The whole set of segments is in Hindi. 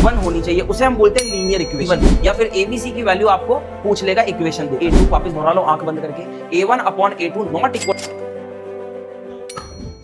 वन होनी चाहिए, उसे हम बोलते हैं लीनियर इक्वेशन। या फिर एबीसी की वैल्यू आपको पूछ लेगा इक्वेशन दो, A2 वापस दोहरा लो आंख बंद करके, A1/A2 नॉट इक्वल।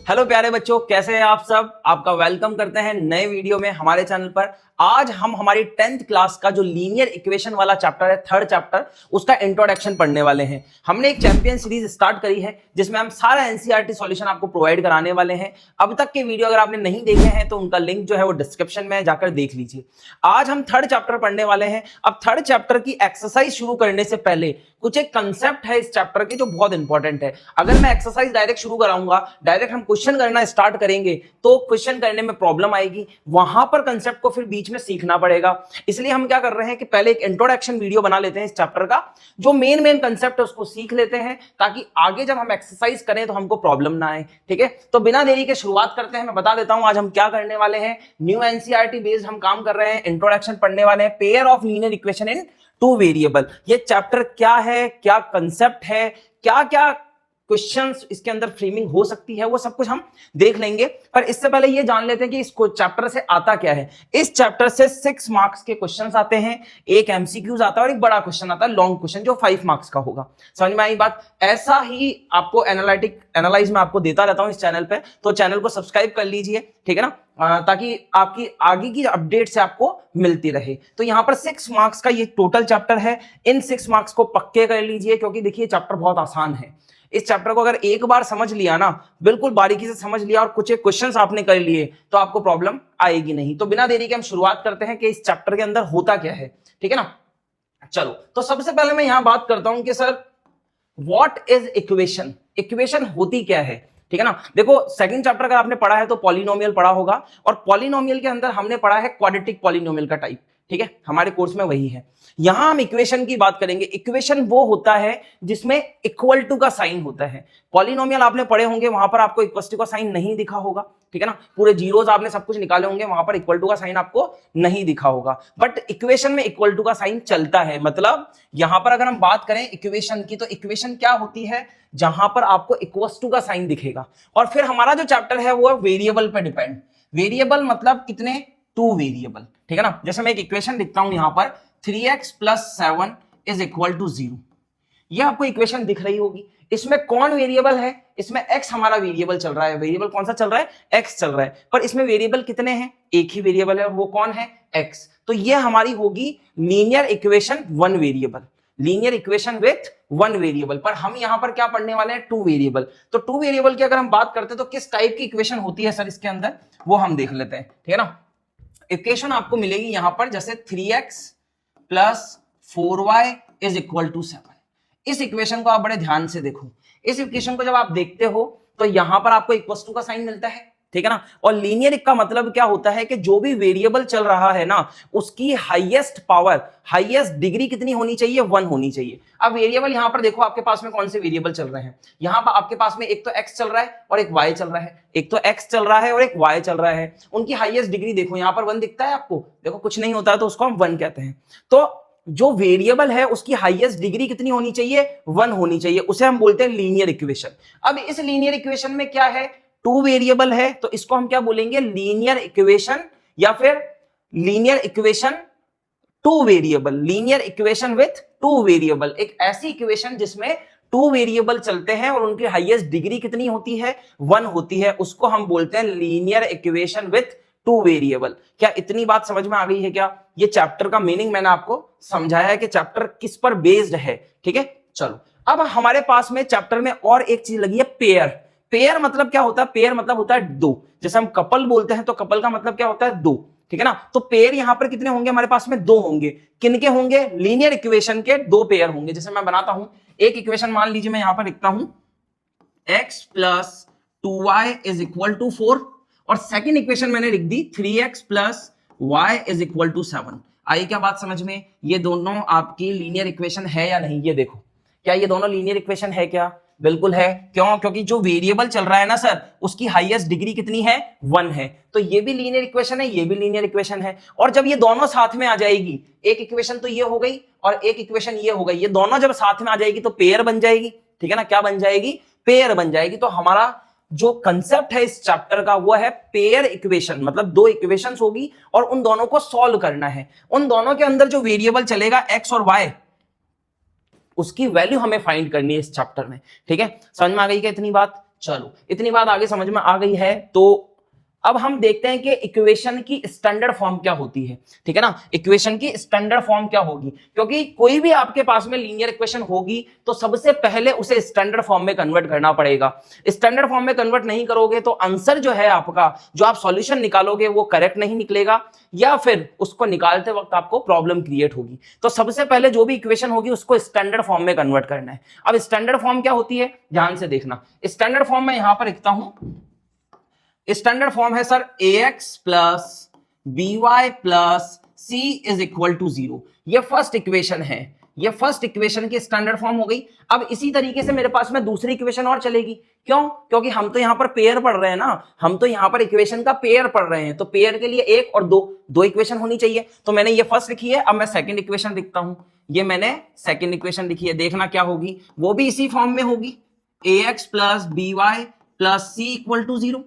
हेलो प्यारे बच्चों, कैसे हैं आप सब? आपका वेलकम करते हैं नए वीडियो में हमारे चैनल पर। आज हम हमारी 10th क्लास का जो लीनियर इक्वेशन वाला चैप्टर है, थर्ड चैप्टर, उसका इंट्रोडक्शन पढ़ने वाले हैं। हमने एक चैंपियन सीरीज स्टार्ट करी है जिसमें हम सारा एनसीईआरटी सॉल्यूशन आपको प्रोवाइड कराने वाले हैं। अब तक के वीडियो अगर आपने नहीं देखे हैं तो उनका लिंक जो है वो डिस्क्रिप्शन में जाकर देख लीजिए। आज हम थर्ड चैप्टर पढ़ने वाले हैं। अब थर्ड चैप्टर की एक्सरसाइज शुरू करने से पहले कुछ एक कंसेप्ट है इस चैप्टर के जो बहुत इंपॉर्टेंट है। अगर मैं एक्सरसाइज डायरेक्ट शुरू कराऊंगा, डायरेक्ट हम क्वेश्चन करना स्टार्ट करेंगे तो क्वेश्चन करने में प्रॉब्लम आएगी, वहां पर कंसेप्ट को फिर बीच में सीखना पड़ेगा। इसलिए हम क्या कर रहे हैं कि पहले एक इंट्रोडक्शन वीडियो बना लेते हैं इस चैप्टर का, जो मेन कंसेप्ट है उसको सीख लेते हैं ताकि आगे जब हम एक्सरसाइज करें तो हमको प्रॉब्लम ना आए। ठीक है, तो बिना देरी के शुरुआत करते हैं। मैं बता देता हूं आज हम क्या करने वाले हैं। न्यू एनसीईआरटी बेस्ड हम काम कर रहे हैं, इंट्रोडक्शन पढ़ने वाले हैं, pair of linear equation in two variable. ये चैप्टर क्या है, क्या कंसेप्ट है, क्या क्या क्वेश्चंस इसके अंदर फ्रेमिंग हो सकती है, वो सब कुछ हम देख लेंगे। पर इससे पहले ये जान लेते हैं कि इस चैप्टर से आता क्या है। इस चैप्टर से 6 मार्क्स के क्वेश्चंस आते हैं, एक एमसीक्यूज आता है और एक बड़ा क्वेश्चन आता है, लॉन्ग क्वेश्चन, जो 5 मार्क्स का होगा। समझ में आई बात? ऐसा ही आपको एनालाइज में आपको देता रहता हूं इस चैनल पे, तो चैनल को सब्सक्राइब कर लीजिए, ठीक है ना, ताकि आपकी आगे की अपडेट से आपको मिलती रहे। तो यहां पर 6 मार्क्स का ये टोटल चैप्टर है। इन 6 मार्क्स को पक्के कर लीजिए, क्योंकि देखिए चैप्टर बहुत आसान है। इस चैप्टर को अगर एक बार समझ लिया ना, बिल्कुल बारीकी से समझ लिया और कुछ एक क्वेश्चंस आपने कर लिए, तो आपको प्रॉब्लम आएगी नहीं। तो बिना देरी के हम शुरुआत करते हैं कि इस चैप्टर के अंदर होता क्या है, ठीक है ना। चलो, तो सबसे पहले मैं यहां बात करता हूं कि sir what is equation, equation होती क्या है, ठीक है ना। देखो, सेकंड चैप्टर अगर आपने पढ़ा है तो पॉलिनोमियल पढ़ा होगा, और पॉलिनोमियल के अंदर हमने पढ़ा है क्वाड्रेटिक पॉलिनोमियल का टाइप, ठीक है, हमारे कोर्स में वही है। यहां हम इक्वेशन की बात करेंगे। इक्वेशन वो होता है जिसमें इक्वल टू का साइन होता है। पॉलिनोमियल आपने पढ़े होंगे, वहां पर आपको इक्वल टू का साइन नहीं दिखा होगा, ठीक है ना, पूरे जीरोस आपने सब कुछ निकाले होंगे, वहां पर इक्वल टू का साइन आपको नहीं दिखा होगा। बट इक्वेशन में इक्वल टू का साइन चलता है। मतलब यहां पर अगर हम बात करें इक्वेशन की, तो इक्वेशन क्या होती है? जहां पर आपको इक्वल टू का साइन दिखेगा। और फिर हमारा जो चैप्टर है वो वेरिएबल पर डिपेंड। वेरिएबल मतलब कितने? 2 वेरिएबल, ठीक है ना। जैसे मैं एक इक्वेशन लिखता हूं यहां पर, 3x + 7 = 0। यह आपको इक्वेशन दिख रही होगी। इसमें कौन वेरिएबल है? इसमें x हमारा वेरिएबल चल रहा है। वेरिएबल कौन सा चल रहा है? x चल रहा है। पर इसमें वेरिएबल कितने हैं? एक ही वेरिएबल है, और वो कौन है? x। तो यह हमारी होगी linear equation 1 variable, linear equation with 1 variable. पर हम यहां पर क्या पढ़ने वाले हैं? 2 वेरिएबल। तो 2 वेरिएबल की अगर हम बात करते हैं तो किस टाइप की इक्वेशन होती है सर इसके अंदर, वो हम देख लेते हैं, ठीक है ना। इक्वेशन आपको मिलेगी यहां पर, जैसे 3x + 4y = 7। इस इक्वेशन को आप बड़े ध्यान से देखो। इस इक्वेशन को जब आप देखते हो तो यहां पर आपको इक्वल टू का साइन मिलता है, ठीक है ना। और लीनियर का मतलब क्या होता है कि जो भी वेरिएबल चल रहा है ना, उसकी हाईएस्ट पावर, हाईएस्ट डिग्री कितनी होनी चाहिए? 1 होनी चाहिए। अब वेरिएबल यहां पर देखो, आपके पास में कौन से वेरिएबल चल रहे हैं। यहां पर आपके पास में एक तो x चल रहा है और एक y चल रहा है, एक तो x चल रहा है और एक y चल रहा है। उनकी हाईएस्ट डिग्री देखो, यहां पर 1 दिखता है आपको, देखो कुछ नहीं होता है तो उसको हम 1 कहते हैं। तो जो वेरिएबल है उसकी हाईएस्ट डिग्री कितनी होनी चाहिए? 1 होनी चाहिए, उसे हम बोलते हैं लीनियर इक्वेशन। अब इस लीनियर इक्वेशन में क्या है? 2 वेरिएबल है, तो इसको हम क्या बोलेंगे? लीनियर इक्वेशन, या फिर linear equation 2 variable, linear equation with 2 variable. एक ऐसी इक्वेशन जिसमें 2 वेरिएबल चलते हैं और उनकी हाईएस्ट डिग्री कितनी होती है? 1 होती है, उसको हम बोलते हैं लीनियर इक्वेशन विथ 2 वेरिएबल। क्या इतनी बात समझ में आ गई है क्या? ये चैप्टर का मीनिंग मैंने आपको समझाया है कि चैप्टर किस पर बेस्ड है, ठीक है। चलो, अब हमारे पास में चैप्टर में और एक चीज लगी है, पेयर। पेयर मतलब क्या होता है? पेयर मतलब होता है 2। जैसे हम कपल बोलते हैं तो कपल का मतलब क्या होता है? 2, ठीक है ना। तो पेयर यहां पर कितने होंगे? हमारे पास में 2 होंगे। किनके होंगे? लीनियर इक्वेशन के 2 पेयर होंगे। जैसे मैं बनाता हूं एक इक्वेशन, मान लीजिए मैं यहां पर लिखता हूं x + 2y = 4, और सेकंड इक्वेशन मैंने लिख दी 3x + y = 7। आई क्या बात समझ में? ये दोनों आपकी लीनियर इक्वेशन है या नहीं? ये देखो, क्या ये दोनों लीनियर इक्वेशन है क्या? बिल्कुल है। क्यों? क्योंकि जो वेरिएबल चल रहा है ना सर, उसकी हाईएस्ट डिग्री कितनी है? 1 है। तो ये भी लीनियर इक्वेशन है, ये भी लीनियर इक्वेशन है। और जब ये दोनों साथ में आ जाएगी, एक इक्वेशन तो ये हो गई और एक इक्वेशन ये हो गई, ये दोनों जब साथ में आ जाएगी तो पेयर बन जाएगी, ठीक है ना। क्या बन जाएगी? पेयर बन जाएगी। तो हमारा जो कंसेप्ट है इस चैप्टर का वो है पेयर इक्वेशन, मतलब दो इक्वेशंस होगी और उन दोनों को सॉल्व करना है। उन दोनों के अंदर जो वेरिएबल चलेगा एक्स और वाई, उसकी वैल्यू हमें फाइंड करनी है इस चैप्टर में। ठीक है, समझ में आ गई क्या इतनी बात? चलो इतनी बात आगे समझ में आ गई है तो अब हम देखते हैं कि इक्वेशन की स्टैंडर्ड फॉर्म क्या होती है। ठीक है ना, इक्वेशन की स्टैंडर्ड फॉर्म क्या होगी, क्योंकि कोई भी आपके पास में लीनियर इक्वेशन होगी तो सबसे पहले उसे स्टैंडर्ड फॉर्म में कन्वर्ट करना पड़ेगा। स्टैंडर्ड फॉर्म में कन्वर्ट नहीं करोगे तो आंसर जो है आपका, जो आप सॉल्यूशन निकालोगे वो करेक्ट नहीं निकलेगा, या फिर उसको निकालते वक्त आपको प्रॉब्लम क्रिएट होगी। तो सबसे पहले जो भी इक्वेशन होगी उसको स्टैंडर्ड फॉर्म में कन्वर्ट करना है। अब स्टैंडर्ड फॉर्म क्या होती है, ध्यान से देखना। स्टैंडर्ड फॉर्म में यहां पर लिखता हूं, स्टैंडर्ड फॉर्म है sir ax plus by plus c is equal to 0। ये फर्स्ट इक्वेशन है, ये फर्स्ट इक्वेशन की स्टैंडर्ड फॉर्म हो गई। अब इसी तरीके से मेरे पास में दूसरी इक्वेशन और चलेगी, क्यों? क्योंकि हम तो यहां पर पेयर पढ़ रहे हैं ना, हम तो यहां पर इक्वेशन का पेयर पढ़ रहे हैं, तो पेयर के लिए एक और दो इक्वेशन होनी चाहिए। तो मैंने ये फर्स्ट लिखी है, अब मैं सेकंड इक्वेशन लिखता हूं। ये मैंने सेकंड इक्वेशन लिखी है, देखना क्या होगी, वो भी इसी फॉर्म में होगी, ax plus by plus c equal to 0।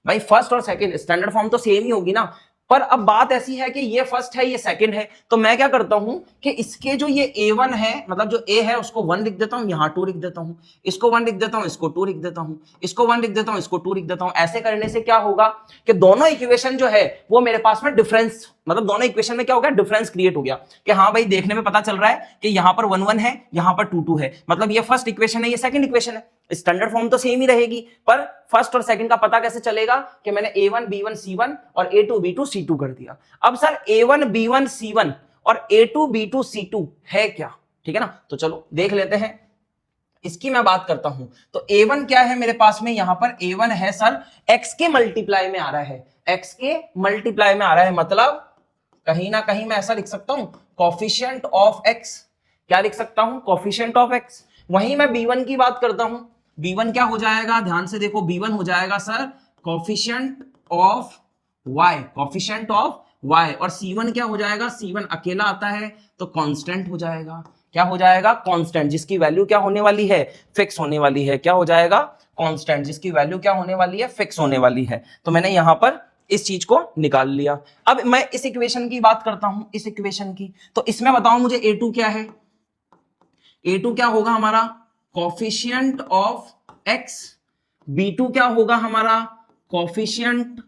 भाई फर्स्ट और सेकंड स्टैंडर्ड फॉर्म तो सेम ही होगी ना, पर अब बात ऐसी है कि ये फर्स्ट है ये सेकंड है, तो मैं क्या करता हूं कि इसके जो ये a1 है, मतलब जो a है उसको 1 लिख देता हूं, यहां 2 लिख देता हूं, इसको 1 लिख देता हूं, इसको 2 लिख देता हूं, इसको 1 लिख देता हूं, इसको 2 लिख देता हूं। ऐसे करने से क्या होगा कि दोनों इक्वेशन जो है वो मेरे पास में डिफरेंस, मतलब दोनों इक्वेशन में क्या हो गया, डिफरेंस क्रिएट हो गया कि हाँ भाई देखने में पता चल रहा है कि यहां पर 1 1 है, यहां पर 2 2 है, मतलब ये फर्स्ट इक्वेशन है, ये सेकंड इक्वेशन है। स्टैंडर्ड फॉर्म तो सेम ही रहेगी, पर फर्स्ट और सेकंड का पता कैसे चलेगा कि मैंने a1 b1 c1 और a2 b2 c2 कर दिया। अब सर a1 b1 c1 और a2 b2 c2 है क्या? ठीक है ना, तो चलो देख लेते हैं, इसकी मैं बात करता हूं। तो a1 क्या है मेरे पास में, यहां पर a1 है सर x के मल्टीप्लाई में आ रहा है, x के मल्टीप्लाई में आ रहा है, मतलब कहीं ना कहीं मैं ऐसा लिख सकता हूं कोफिशिएंट ऑफ x। क्या लिख सकता हूं, कोफिशिएंट ऑफ x। वहीं मैं b1 की बात करता हूं, b1 क्या हो जाएगा, ध्यान से देखो, b1 हो जाएगा sir coefficient of y, coefficient of y, और c1 क्या हो जाएगा, c1 अकेला आता है तो कांस्टेंट हो जाएगा। क्या हो जाएगा, कांस्टेंट, जिसकी वैल्यू क्या होने वाली है, फिक्स होने वाली है। क्या हो जाएगा, कांस्टेंट, जिसकी वैल्यू क्या होने वाली है, फिक्स होने वाली है। तो मैंने यहां पर इस चीज को निकाल लिया। अब मैं इस इक्वेशन की बात करता हूं, इस इक्वेशन की, तो इसमें बताओ मुझे a2 क्या है, a2 क्या होगा हमारा, कोफिशिएंट ऑफ x, b2 क्या होगा हमारा, कोफिशिएंट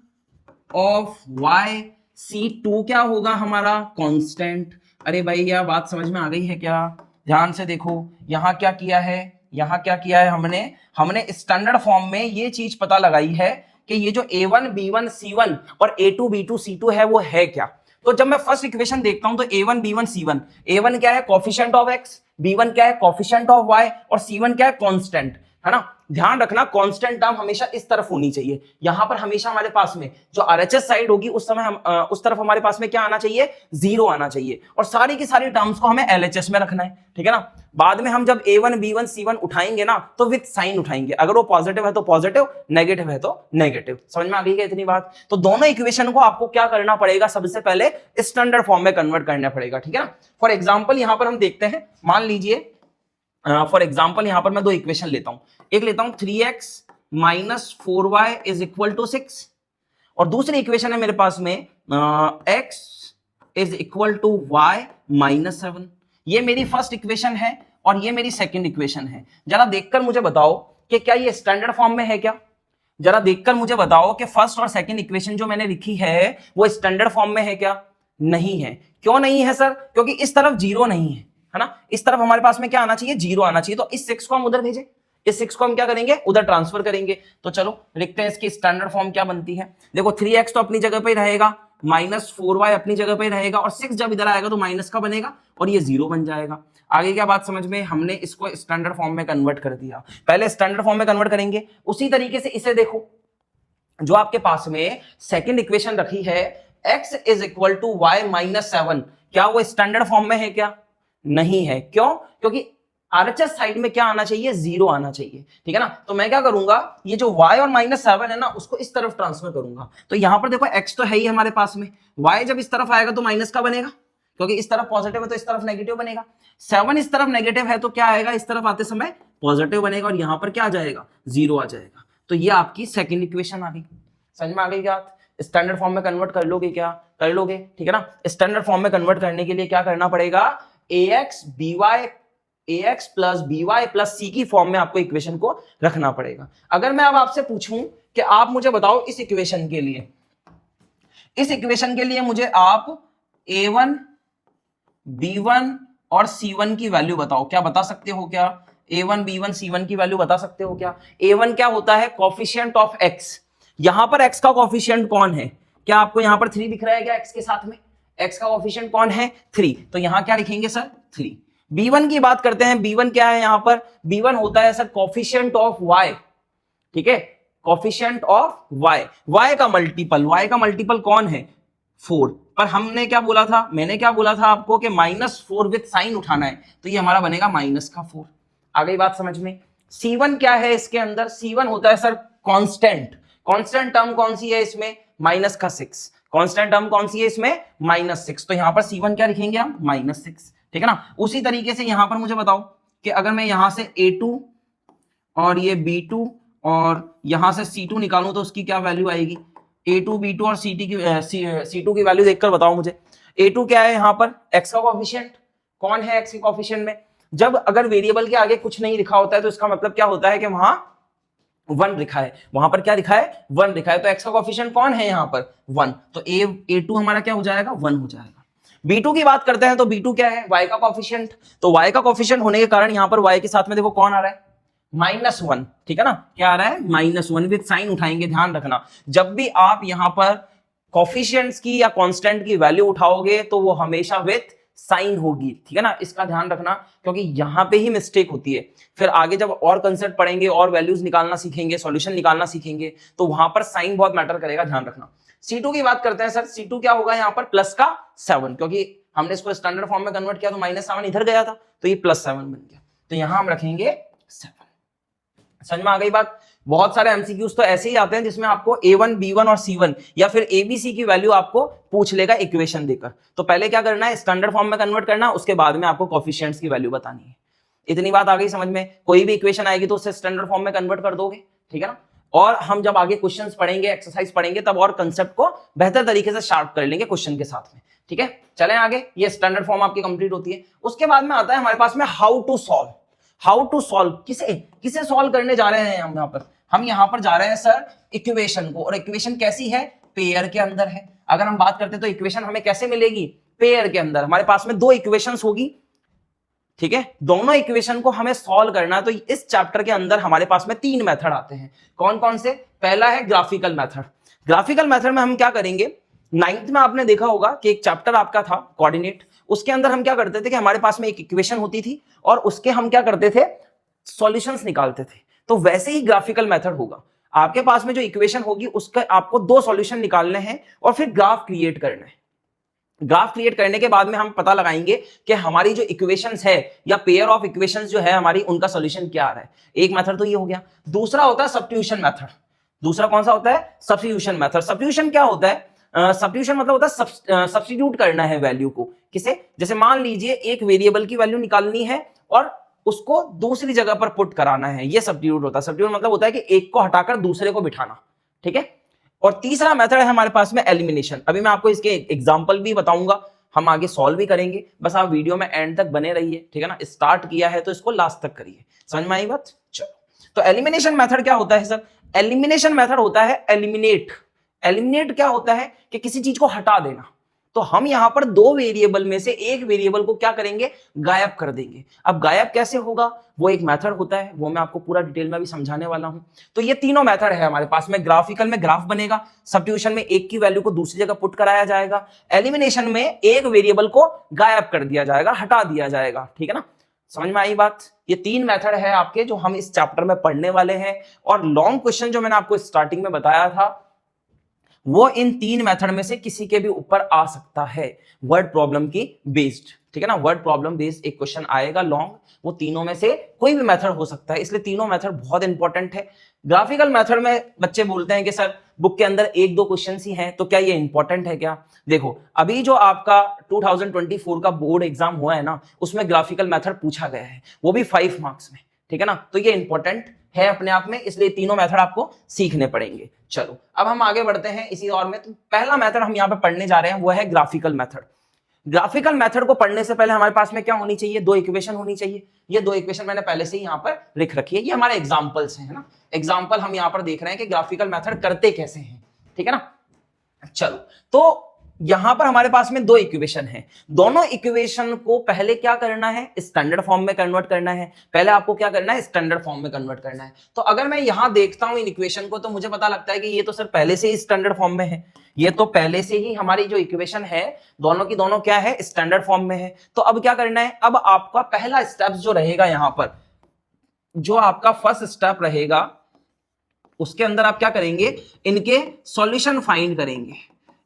ऑफ y, c2 क्या होगा हमारा, कांस्टेंट। अरे भाई यह बात समझ में आ गई है क्या? ध्यान से देखो, यहां क्या किया है, यहां क्या किया है हमने स्टैंडर्ड फॉर्म में ये चीज पता लगाई है कि ये जो a1 b1 c1 और a2 b2 c2 है वो है क्या। तो जब मैं फर्स्ट इक्वेशन देखता हूं तो a1 b1 c1, a1 क्या है, कोफिशिएंट ऑफ x, b1 क्या है, कोफिशिएंट ऑफ y, और c1 क्या है, कांस्टेंट, है ना। ध्यान रखना कांस्टेंट टर्म हमेशा इस तरफ होनी चाहिए, यहां पर हमेशा हमारे पास में जो आरएचएस साइड होगी उस समय हम उस तरफ हमारे पास में क्या आना चाहिए, 0 आना चाहिए, और सारी की सारी टर्म्स को हमें एलएचएस में रखना है। ठीक है ना, बाद में हम जब a1 b1 c1 उठाएंगे ना तो विद साइन उठाएंगे, अगर वो पॉजिटिव है तो पॉजिटिव, नेगेटिव है तो नेगेटिव। समझ में आ गई क्या इतनी बात? तो दोनों इक्वेशन को आपको क्या करना पड़ेगा, सबसे पहले स्टैंडर्ड फॉर्म में कन्वर्ट करना पड़ेगा। ठीक है ना, फॉर एग्जाम्पल यहां पर हम देखते हैं, मान लीजिए फॉर एग्जाम्पल यहां पर मैं दो इक्वेशन लेता हूं, एक लेता हूं 3x minus 4y is equal to 6, और दूसरी इक्वेशन है मेरे पास में x is equal to y minus 7। ये मेरी फर्स्ट इक्वेशन है और ये मेरी सेकंड इक्वेशन है। जरा देखकर मुझे बताओ कि क्या ये स्टैंडर्ड फॉर्म में है क्या? जरा देखकर मुझे बताओ कि फर्स्ट और सेकंड इक्वेशन जो मैंने लिखी है वो स्टैंडर्ड फॉर्म में है क्या? नहीं है। क्यों नहीं है सर? क्योंकि इस तरफ 0 नहीं है ना, इस तरफ हमारे पास में क्या आना चाहिए, 0 आना चाहिए। तो इस 6 को हम उधर भेजें, इस 6 को हम क्या करेंगे, उधर ट्रांसफर करेंगे। तो चलो लिखते हैं इसकी स्टैंडर्ड फॉर्म क्या बनती है। देखो 3x तो अपनी जगह पे रहेगा, माइनस 4y अपनी जगह पे रहेगा, और 6 जब इधर आएगा तो माइनस का बनेगा और ये 0 बन जाएगा। आगे क्या बात समझ में, हमने इसको स्टैंडर्ड फॉर्म में कन्वर्ट कर दिया। पहले स्टैंडर्ड फॉर्म में कन्वर्ट करेंगे, उसी तरीके से इसे देखो, जो आपके पास में सेकंड इक्वेशन रखी है x is equal to y minus 7, क्या वो स्टैंडर्ड फॉर्म में है क्या? नहीं है। क्यों? क्योंकि आरएचएस साइड में क्या आना चाहिए, 0 आना चाहिए। ठीक है ना, तो मैं क्या करूंगा, ये जो y और माइनस 7 है ना उसको इस तरफ ट्रांसफर करूंगा। तो यहां पर देखो x तो है ही हमारे पास में, y जब इस तरफ आएगा तो माइनस का बनेगा, क्योंकि इस तरफ पॉजिटिव है तो इस तरफ नेगेटिव बनेगा। 7 इस तरफ नेगेटिव है तो क्या आएगा, इस तरफ आते समय पॉजिटिव बनेगा, और यहां पर क्या आ जाएगा, 0 आ जाएगा। तो ये आपकी सेकंड इक्वेशन आ गई। समझ में आ गई क्या? स्टैंडर्ड फॉर्म में कन्वर्ट कर लोगे क्या? कर लोगे, ठीक है ना। स्टैंडर्ड फॉर्म में कन्वर्ट करने के लिए क्या करना पड़ेगा? ax plus by plus c की फॉर्म में आपको इक्वेशन को रखना पड़ेगा। अगर मैं अब आपसे पूछूं कि आप मुझे बताओ इस इक्वेशन के लिए मुझे आप a1 b1 और c1 की वैल्यू बताओ। क्या बता सकते हो क्या? a1 b1 c1 की वैल्यू बता सकते हो क्या? a1 क्या होता है? Coefficient of x। यहां पर x का कोफिशिएंट कौन है? क्या आपको यहां पर 3 दिख रहा है क्या? x के साथ में x का कोफिशिएंट कौन है? 3। तो यहां क्या लिखेंगे सर? 3। b1 की बात करते हैं। b1 क्या है? यहां पर b1 होता है सर कोफिशिएंट ऑफ y, ठीक है, कोफिशिएंट ऑफ y का मल्टीपल कौन है? 4। पर हमने क्या बोला था? मैंने क्या बोला था आपको कि -4 विद साइन उठाना है, तो ये हमारा बनेगा -4। आ गई बात समझ में? C1 क्या है इसके अंदर? C1 होता है सर कांस्टेंट टर्म कौन सी है इसमें? -6। कांस्टेंट टर्म कौन सी है इसमें? -6। तो यहां पर C1 क्या लिखेंगे हम? -6, ठीक है ना। उसी तरीके से यहां पर मुझे बताओ कि अगर मैं यहां से A2 और ये B2 और यहां से C2 निकालूं तो उसकी क्या वैल्यू आएगी? A2 B2 और C2 की वैल्यू देखकर बताओ मुझे। A2 क्या है यहां पर? x का कोफिशिएंट कौन है? x के कोफिशिएंट में जब अगर वेरिएबल के आगे कुछ नहीं लिखा होता है तो इसका मतलब क्या होता है कि वहां 1 लिखा है। वहां पर क्या लिखा है? 1 लिखा है। तो x का कोफिशिएंट कौन है यहां पर? 1। तो A2 हमारा क्या हो जाएगा? 1 हो जाएगा। B2 की बात करते हैं तो B2 क्या है? y का कोफिशिएंट। तो y का कोफिशिएंट होने के कारण यहां पर y के साथ में देखो कौन आ रहा है? -1, ठीक है ना। क्या आ रहा है? -1 विद साइन उठाएंगे। ध्यान रखना, जब भी आप यहां पर कोफिशिएंट्स की या कांस्टेंट की वैल्यू उठाओगे तो वो हमेशा विद साइन होगी, ठीक है ना। इसका ध्यान रखना, क्योंकि यहां पे ही मिस्टेक होती है। फिर आगे जब और कंसेप्ट पढ़ेंगे और वैल्यूज निकालना सीखेंगे, सॉल्यूशन निकालना सीखेंगे, तो वहां पर साइन बहुत मैटर करेगा, ध्यान रखना। C2 की बात करते हैं सर। C2 क्या होगा यहां पर? +7, क्योंकि हमने इसको स्टैंडर्ड फॉर्म में कन्वर्ट किया तो -7 इधर गया था, तो ये +7 बन गया। तो यहां हम रखेंगे 7। समझ में आ गई बात? बहुत सारे एमसीक्यूज तो ऐसे ही आते हैं जिसमें आपको A1 B1 और C1 या फिर ABC की वैल्यू आपको पूछ लेगा इक्वेशन देकर। तो पहले क्या करना है? स्टैंडर्ड फॉर्म में कन्वर्ट करना, उसके बाद में आपको कोफिशिएंट्स की वैल्यू बतानी है। इतनी बात आ गई समझ में? कोई भी इक्वेशन आएगी तो उससे स्टैंडर्ड फॉर्म में कन्वर्ट कर दोगे, ठीक है ना। और हम जब आगे क्वेश्चंस पढ़ेंगे, एक्सरसाइज पढ़ेंगे, तब और कंसेप्ट को बेहतर तरीके से शार्प कर लेंगे क्वेश्चन के साथ में, ठीक है। चलें आगे। ये स्टैंडर्ड फॉर्म आपकी कंप्लीट होती है। उसके बाद में आता है हमारे पास में हाउ टू सॉल्व। किसे सॉल्व करने जा रहे हैं हम यहां पर? हम यहां पर जा रहे हैं सर इक्वेशन को। और इक्वेशन कैसी है? पेयर के अंदर है। अगर हम बात करते हैं तो इक्वेशन हमें कैसे मिलेगी? पेयर के अंदर। हमारे पास में 2 इक्वेशंस होगी, ठीक है। दोनों इक्वेशन को हमें सॉल्व करना है। तो इस चैप्टर के अंदर हमारे पास में 3 मेथड आते हैं। कौन कौन से? पहला है ग्राफिकल मेथड। ग्राफिकल मेथड में हम क्या करेंगे? 9th में आपने देखा होगा कि एक चैप्टर आपका था कोऑर्डिनेट। उसके अंदर हम क्या करते थे कि हमारे पास में एक इक्वेशन होती थी और उसके हम क्या करते थे? सॉल्यूशंस निकालते थे। तो वैसे ही ग्राफिकल मेथड होगा। आपके पास में जो इक्वेशन होगी उसका आपको 2 सॉल्यूशन निकालने हैं और फिर ग्राफ क्रिएट करना है। ग्राफ क्रिएट करने के बाद में हम पता लगाएंगे कि हमारी जो इक्वेशंस है या पेयर ऑफ इक्वेशंस जो है हमारी, उनका सॉल्यूशन क्या आ रहा है। एक मेथड तो ये हो गया। दूसरा होता है सब्स्टिट्यूशन मेथड। दूसरा कौन सा होता है? Substitution method. सब्स्टिट्यूशन क्या होता है? सब्स्टिट्यूशन मतलब होता है सब्स्टिट्यूट करना है वैल्यू को। किसे? जैसे मान लीजिए एक वेरिएबल की वैल्यू निकालनी है और उसको दूसरी जगह पर पुट कराना है, ये सब्स्टिट्यूट होता है। सब्स्टिट्यूट मतलब होता है कि एक को हटाकर दूसरे को बिठाना, ठीक है। और तीसरा मेथड है हमारे पास में एलिमिनेशन। अभी मैं आपको इसके एग्जांपल भी बताऊंगा, हम आगे सॉल्व भी करेंगे। बस आप वीडियो में एंड तक बने रहिए, ठीक है ना। स्टार्ट किया है तो इसको लास्ट तक करिए। समझ में आई बात? चलो, तो एलिमिनेशन मेथड क्या होता है सर? एलिमिनेशन मेथड होता है एलिमिनेट। एलिमिनेट क्या होता है? कि किसी चीज को हटा देना। तो हम यहां पर 2 वेरिएबल में से एक वेरिएबल को क्या करेंगे? गायब कर देंगे। अब गायब कैसे होगा? वो एक मेथड होता है, वो मैं आपको पूरा डिटेल में भी समझाने वाला हूं। तो ये तीनों मेथड है हमारे पास में। ग्राफिकल में ग्राफ बनेगा, सब्स्टिट्यूशन में एक की वैल्यू को दूसरी जगह पुट कराया जाएगा, एलिमिनेशन में एक वेरिएबल को गायब कर दिया जाएगा, हटा दिया जाएगा, ठीक है ना। समझ में आई बात? ये 3 मेथड है आपके जो हम इस चैप्टर में पढ़ने वाले हैं। और लॉन्ग क्वेश्चन जो मैंने आपको स्टार्टिंग में बताया था वो इन 3 मेथड में से किसी के भी ऊपर आ सकता है, वर्ड प्रॉब्लम की बेस्ड, ठीक है ना। वर्ड प्रॉब्लम बेस्ड एक क्वेश्चन आएगा लॉन्ग, वो तीनों में से कोई भी मेथड हो सकता है, इसलिए तीनों मेथड बहुत इंपॉर्टेंट है। ग्राफिकल मेथड में बच्चे बोलते हैं कि सर बुक के अंदर 1-2 क्वेश्चन ही हैं, तो क्या ये इंपॉर्टेंट है क्या? देखो, अभी जो आपका 2024 का बोर्ड एग्जाम हुआ है ना, उसमें ग्राफिकल मेथड पूछा गया है, वो भी 5 मार्क्स में, ठीक है ना। तो ये इंपॉर्टेंट है अपने आप में, इसलिए तीनों मेथड आपको सीखने पड़ेंगे। चलो अब हम आगे बढ़ते हैं इसी दौर में। तो पहला मेथड हम यहाँ पे पढ़ने जा रहे हैं वो है ग्राफिकल मेथड। ग्राफिकल मेथड को पढ़ने से पहले हमारे पास में क्या होनी चाहिए, दो इक्वेशन होनी चाहिए। ये दो इक्वेशन मैंने पहले से ही यहाँ पर लिख रखी है, ये हमारे एग्जांपल्स हैं, है ना। एग्जांपल हम यहाँ पर देख रहे हैं कि ग्राफिकल मेथड करते कैसे हैं, ठीक है ना। चलो तो यहां पर हमारे पास में दो इक्वेशन है, दोनों इक्वेशन को पहले क्या करना है, स्टैंडर्ड फॉर्म में कन्वर्ट करना है। पहले आपको क्या करना है, स्टैंडर्ड फॉर्म में कन्वर्ट करना है। तो अगर मैं यहां देखता हूं इन इक्वेशन को तो मुझे पता लगता है कि ये तो सर पहले से ही स्टैंडर्ड फॉर्म में है, ये तो पहले से ही हमारी जो इक्वेशन है दोनों की दोनों क्या है, स्टैंडर्ड फॉर्म में है। तो अब क्या करना है, अब आपका पहला स्टेप जो रहेगा यहां पर, जो आपका फर्स्ट स्टेप रहेगा उसके अंदर आप क्या करेंगे, इनके सॉल्यूशन फाइंड करेंगे,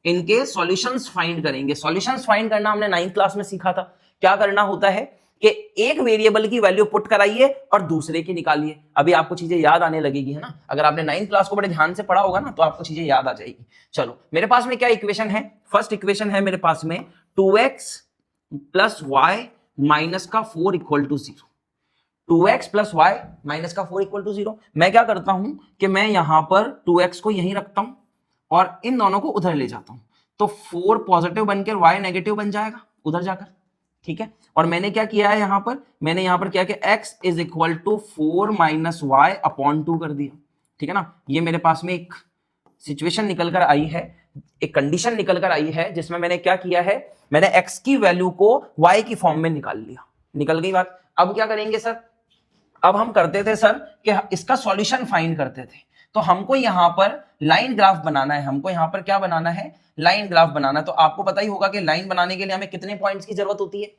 इनके सॉल्यूशंस फाइंड करेंगे। सॉल्यूशंस फाइंड करना हमने 9th क्लास में सीखा था। क्या करना होता है कि एक वेरिएबल की वैल्यू पुट कराइए और दूसरे की निकालिए। अभी आपको चीजें याद आने लगेगी, है ना। अगर आपने 9th क्लास को बड़े ध्यान से पढ़ा होगा ना तो आपको चीजें याद आ जाएगी। चलो मेरे पास में क्या इक्वेशन है, फर्स्ट इक्वेशन है मेरे पास में 2x प्लस वाई माइनस का 4 equal to 0। 2x plus y minus का 4 इक्वल टू 0। मैं क्या करता हूं कि मैं यहां पर 2x को यहीं रखता हूं और इन दोनों को उधर ले जाता हूं, तो 4 पॉजिटिव बनकर y नेगेटिव बन जाएगा उधर जाकर, ठीक है। और मैंने क्या किया है यहां पर, मैंने यहां पर क्या कि x is equal to 4 minus y upon 2 कर दिया, ठीक है ना। ये मेरे पास में एक सिचुएशन निकल कर आई है, एक कंडीशन निकल कर आई है जिसमें मैंने क्या किया है, मैंने x की वैल्यू को y की फॉर्म में निकाल लिया। निकल गई बात। अब क्या करेंगे सर, अब हम करते थे सर कि इसका सॉल्यूशन फाइंड करते थे। तो हमको यहां पर लाइन ग्राफ बनाना है, हमको यहां पर क्या बनाना है, लाइन ग्राफ बनाना है। तो आपको पता ही होगा कि लाइन बनाने के लिए हमें कितने पॉइंट्स की जरूरत होती है,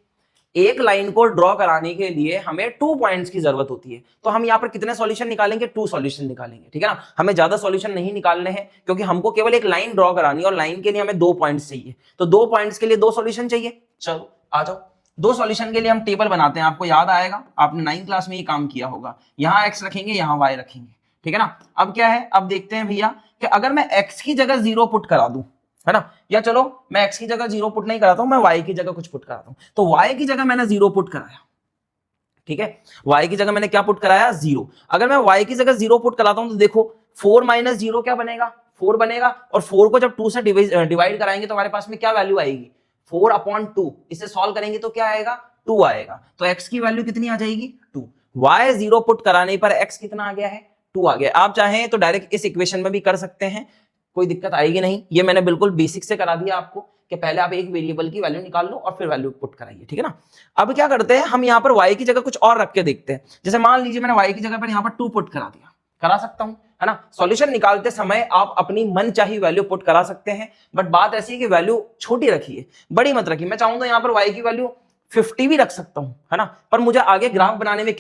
एक लाइन को ड्रॉ कराने के लिए हमें 2 पॉइंट्स की जरूरत होती है। तो हम यहाँ पर कितने सॉल्यूशन निकालेंगे, 2 सॉल्यूशन निकालेंगे, ठीक है ना। हमें ज्यादा सॉल्यूशन नहीं निकालने हैं क्योंकि हमको केवल एक लाइन ड्रॉ करानी है और लाइन के लिए हमें 2 पॉइंट्स चाहिए। तो 2 पॉइंट्स के लिए 2 सॉल्यूशन चाहिए। चलो आ जाओ, 2 सॉल्यूशन के लिए हम टेबल बनाते हैं। आपको याद आएगा, आपने 9th क्लास में ये काम किया होगा। यहाँ x रखेंगे, यहाँ y रखेंगे, ठीक है ना। अब क्या है, अब देखते हैं भैया कि अगर मैं x की जगह 0 पुट करा दूं, है ना, या चलो मैं x की जगह 0 पुट नहीं कराता हूं, मैं y की जगह कुछ पुट कराता हूं। तो y की जगह मैंने 0 पुट कराया, ठीक है। y की जगह मैंने क्या पुट कराया, 0। अगर मैं y की जगह 0 पुट कराता हूं तो देखो 4 माइनस 0 क्या बनेगा, 4 बनेगा। और 4 को जब 2 से डिवाइड कराएंगे तो हमारे पास में क्या वैल्यू आएगी, 4 अपॉन 2। इसे सॉल्व करेंगे तो क्या आएगा, 2 आएगा। तो x की वैल्यू कितनी आ जाएगी, 2। y 0 पुट कराने पर x कितना आ गया है, 2 आ गया। आप चाहें तो डायरेक्ट इस इक्वेशन में भी कर सकते हैं, कोई दिक्कत आएगी नहीं। ये मैंने बिल्कुल बेसिक से करा दिया आपको कि पहले आप एक वेरिएबल की वैल्यू निकाल लो और फिर वैल्यू पुट कराइए, ठीक है ना। अब क्या करते हैं, हम यहाँ पर y की जगह कुछ और रख के देखते हैं। जैसे मान लीजिए मैंने y की जगह पर यहाँ पर 2 पुट करा दिया, करा सकता हूं, है ना। सॉल्यूशन निकालते समय आप अपनी मन चाही वैल्यू पुट करा सकते हैं, बट बात ऐसी है कि वैल्यू छोटी रखिए, बड़ी मत रखिए। मैं चाहूंगा यहाँ पर y की वैल्यू 50 भी रख सकता हूं, है ना, पर मुझे आगे ग्राफ बनाने में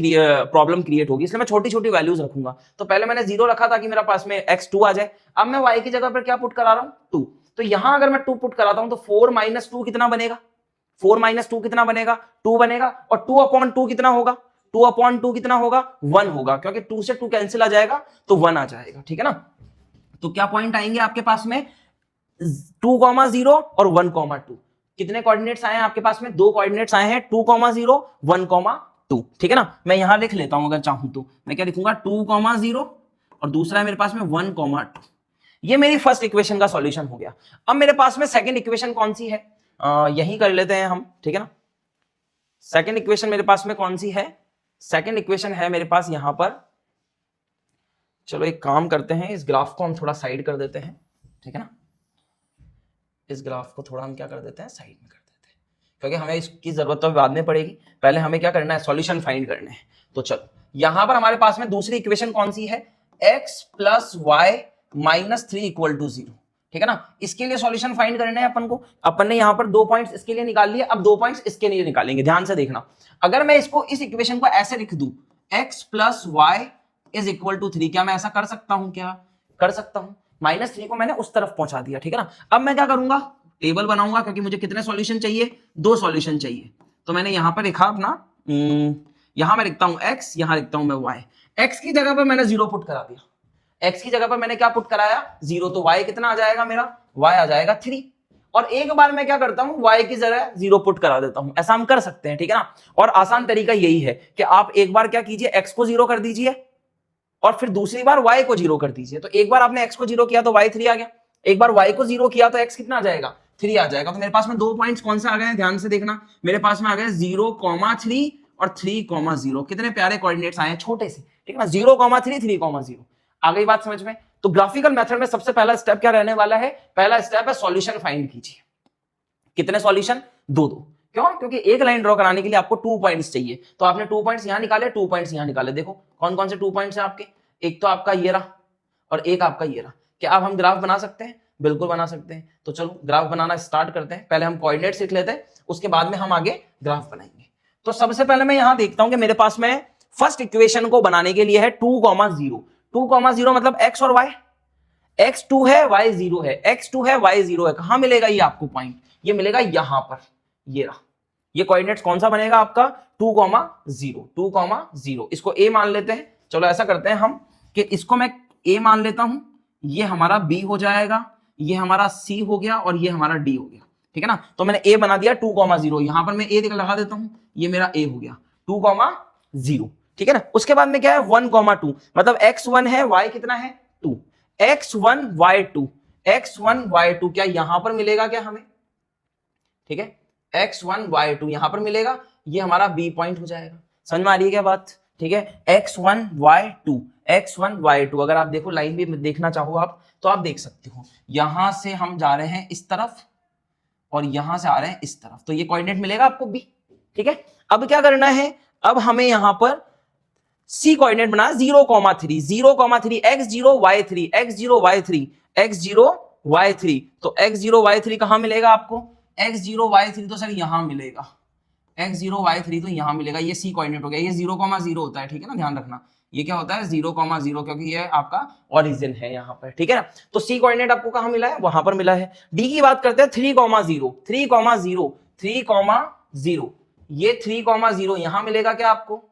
प्रॉब्लम क्रिएट होगी, इसलिए मैं छोटी छोटी वैल्यूज रखूंगा। तो पहले मैंने 0 रखा ताकि मेरा पास में x 2 आ जाए। अब मैं y की जगह पर क्या पुट करा रहा हूं, 2। तो यहां अगर मैं 2 पुट कराता हूं तो 4 माइनस 2 कितना बनेगा, 4 माइनस 2 कितना बनेगा, 2 बनेगा। और 2 अपॉन 2 कितना होगा, 2 अपॉन 2 कितना होगा, 1 होगा, क्योंकि 2 से 2 कैंसिल आ जाएगा तो 1 आ जाएगा, ठीक है ना। तो क्या पॉइंट आएंगे आपके पास में, 2,0 और 1,2। कितने कोऑर्डिनेट्स आए हैं आपके पास में, 2 कोऑर्डिनेट्स आए हैं, 2,0 1,2, ठीक है ना। मैं यहां लिख लेता हूं, अगर चाहूं तो मैं क्या लिखूंगा, 2,0 और दूसरा है मेरे पास में 1,2। ये मेरी फर्स्ट इक्वेशन का सॉल्यूशन हो गया। अब मेरे पास में सेकंड इक्वेशन कौन सी है, यही कर लेते हैं हम, ठीक है ना। सेकंड इक्वेशन मेरे पास में कौन सी है, सेकंड इक्वेशन है मेरे पास यहां पर, चलो एक काम करते हैं, इस ग्राफ को हम थोड़ा साइड कर देते हैं, ठीक है ना। इस ग्राफ को थोड़ा हम क्या कर देते हैं, साइड में कर देते हैं, क्योंकि हमें इसकी जरूरत तो बाद में पड़ेगी। पहले हमें क्या करना है, सॉल्यूशन फाइंड करने हैं। तो चलो यहां पर हमारे पास में दूसरी इक्वेशन कौन सी है, x plus y minus 3 equal to 0, ठीक है ना। इसके लिए सॉल्यूशन फाइंड करना है अपन को। अपन ने यहां पर 2 पॉइंट्स इसके लिए निकाल लिए, अब 2 पॉइंट्स इसके लिए निकालेंगे। ध्यान से देखना, अगर मैं इसको, इस इक्वेशन को ऐसे लिख दूं, x plus y is equal to 3, क्या मैं ऐसा कर सकता हूं, क्या कर सकता हूं। -3 को मैंने उस तरफ पहुंचा दिया, ठीक है ना। अब मैं क्या करूंगा, टेबल बनाऊंगा, क्योंकि मुझे कितने सॉल्यूशन चाहिए, 2 सॉल्यूशन चाहिए। तो मैंने यहां पर लिखा अपना, यहां मैं लिखता हूं x, यहां लिखता हूं मैं y। x की जगह पर मैंने 0 पुट करा दिया, x की जगह पर मैंने क्या पुट कराया, 0। तो y कितना आ जाएगा मेरा, y आ जाएगा 3। और एक बार मैं क्या करता हूं, y की जगह 0 पुट करा देता हूं। ऐसा हम कर सकते हैं, ठीक है ना। और आसान तरीका यही है कि आप एक बार क्या कीजिए, x को 0 कर दीजिए और फिर दूसरी बार y को 0 कर दीजिए। तो एक बार आपने x को 0 किया तो y 3 आ गया, एक बार y को 0 किया तो x कितना आ जाएगा, 3 आ जाएगा। तो मेरे पास में 2 पॉइंट्स कौन से आ गए हैं, ध्यान से देखना, मेरे पास में आ गए 0,3 और 3,0। कितने प्यारे कोऑर्डिनेट्स आए हैं, छोटे से, ठीक है ना, 0,3 3,0। आ गई बात समझ में। तो ग्राफिकल मेथड में सबसे पहला स्टेप क्या रहने वाला है, पहला स्टेप है सॉल्यूशन फाइंड कीजिए। कितने सॉल्यूशन, 2 2। क्यों, क्योंकि एक लाइन ड्रॉ कराने के लिए आपको 2 पॉइंट्स चाहिए। तो आपने 2 पॉइंट्स यहां निकाले, 2 पॉइंट्स यहां निकाले। देखो कौन कौन से 2 पॉइंट्स हैं आपके, एक तो आपका ये रहा और एक आपका ये रहा। क्या अब हम ग्राफ बना सकते हैं, बिल्कुल बना सकते हैं। तो चलो ग्राफ बनाना स्टार्ट करते हैं। पहले हम कोऑर्डिनेट सीख लेते हैं, उसके बाद में हम आगे ग्राफ बनाएंगे। तो सबसे पहले मैं यहां देखता हूं कि मेरे पास में फर्स्ट इक्वेशन को बनाने के लिए है 2,0। 2,0 मतलब x और y, x2 है y 0 है, x2 है y 0 है। कहां मिलेगा ये आपको पॉइंट, ये मिलेगा यहां पर, ये रहा। ये कोऑर्डिनेट्स कौन सा बनेगा आपका, 2,0 2,0। इसको a मान लेते हैं। चलो ऐसा करते हैं हम कि इसको मैं a मान लेता हूं, ये हमारा b हो जाएगा, ये हमारा c हो गया और ये हमारा d हो गया, ठीक है ना। तो मैंने a बना दिया 2,0, यहां पर मैं a लगा देता हूं, ये मेरा a हो गया 2,0, ठीक है ना। उसके बाद में क्या है 1,2, मतलब x1 है, y कितना है 2, x1 y2, x1 y2 क्या यहां पर मिलेगा क्या हमें, ठीक है, x1 y2 यहां पर मिलेगा, ये हमारा b पॉइंट हो जाएगा। समझ में आ रही है क्या बात, ठीक है, x1 y2, x1 y2। अगर आप देखो लाइन भी देखना चाहो आप तो आप देख सकते हो, यहां से हम जा रहे हैं इस तरफ और यहां से आ रहे हैं इस तरफ, तो ये कोऑर्डिनेट मिलेगा आपको b, ठीक है। अब क्या करना है, अब हमें यहां पर c कोऑर्डिनेट बना 0,3, 0,3 x0 y3, x0 y3, x0 y3। तो x0 y3 कहां मिलेगा आपको, x0 y3 तो सर यहां मिलेगा, x0 y3 तो यहां मिलेगा, ये c कोऑर्डिनेट हो गया। ये 0,0 होता है, ठीक है ना, ध्यान रखना ये क्या होता है 0,0, क्योंकि ये आपका ओरिजिन है यहाँ पर, ठीक है ना। तो c कोऑर्डिनेट आपको कहां मिला है, वहां पर मिला है। d की बात करते हैं 3,0, 3,0, 3,0, ये 3,0 यहां मिलेगा क्या आपको,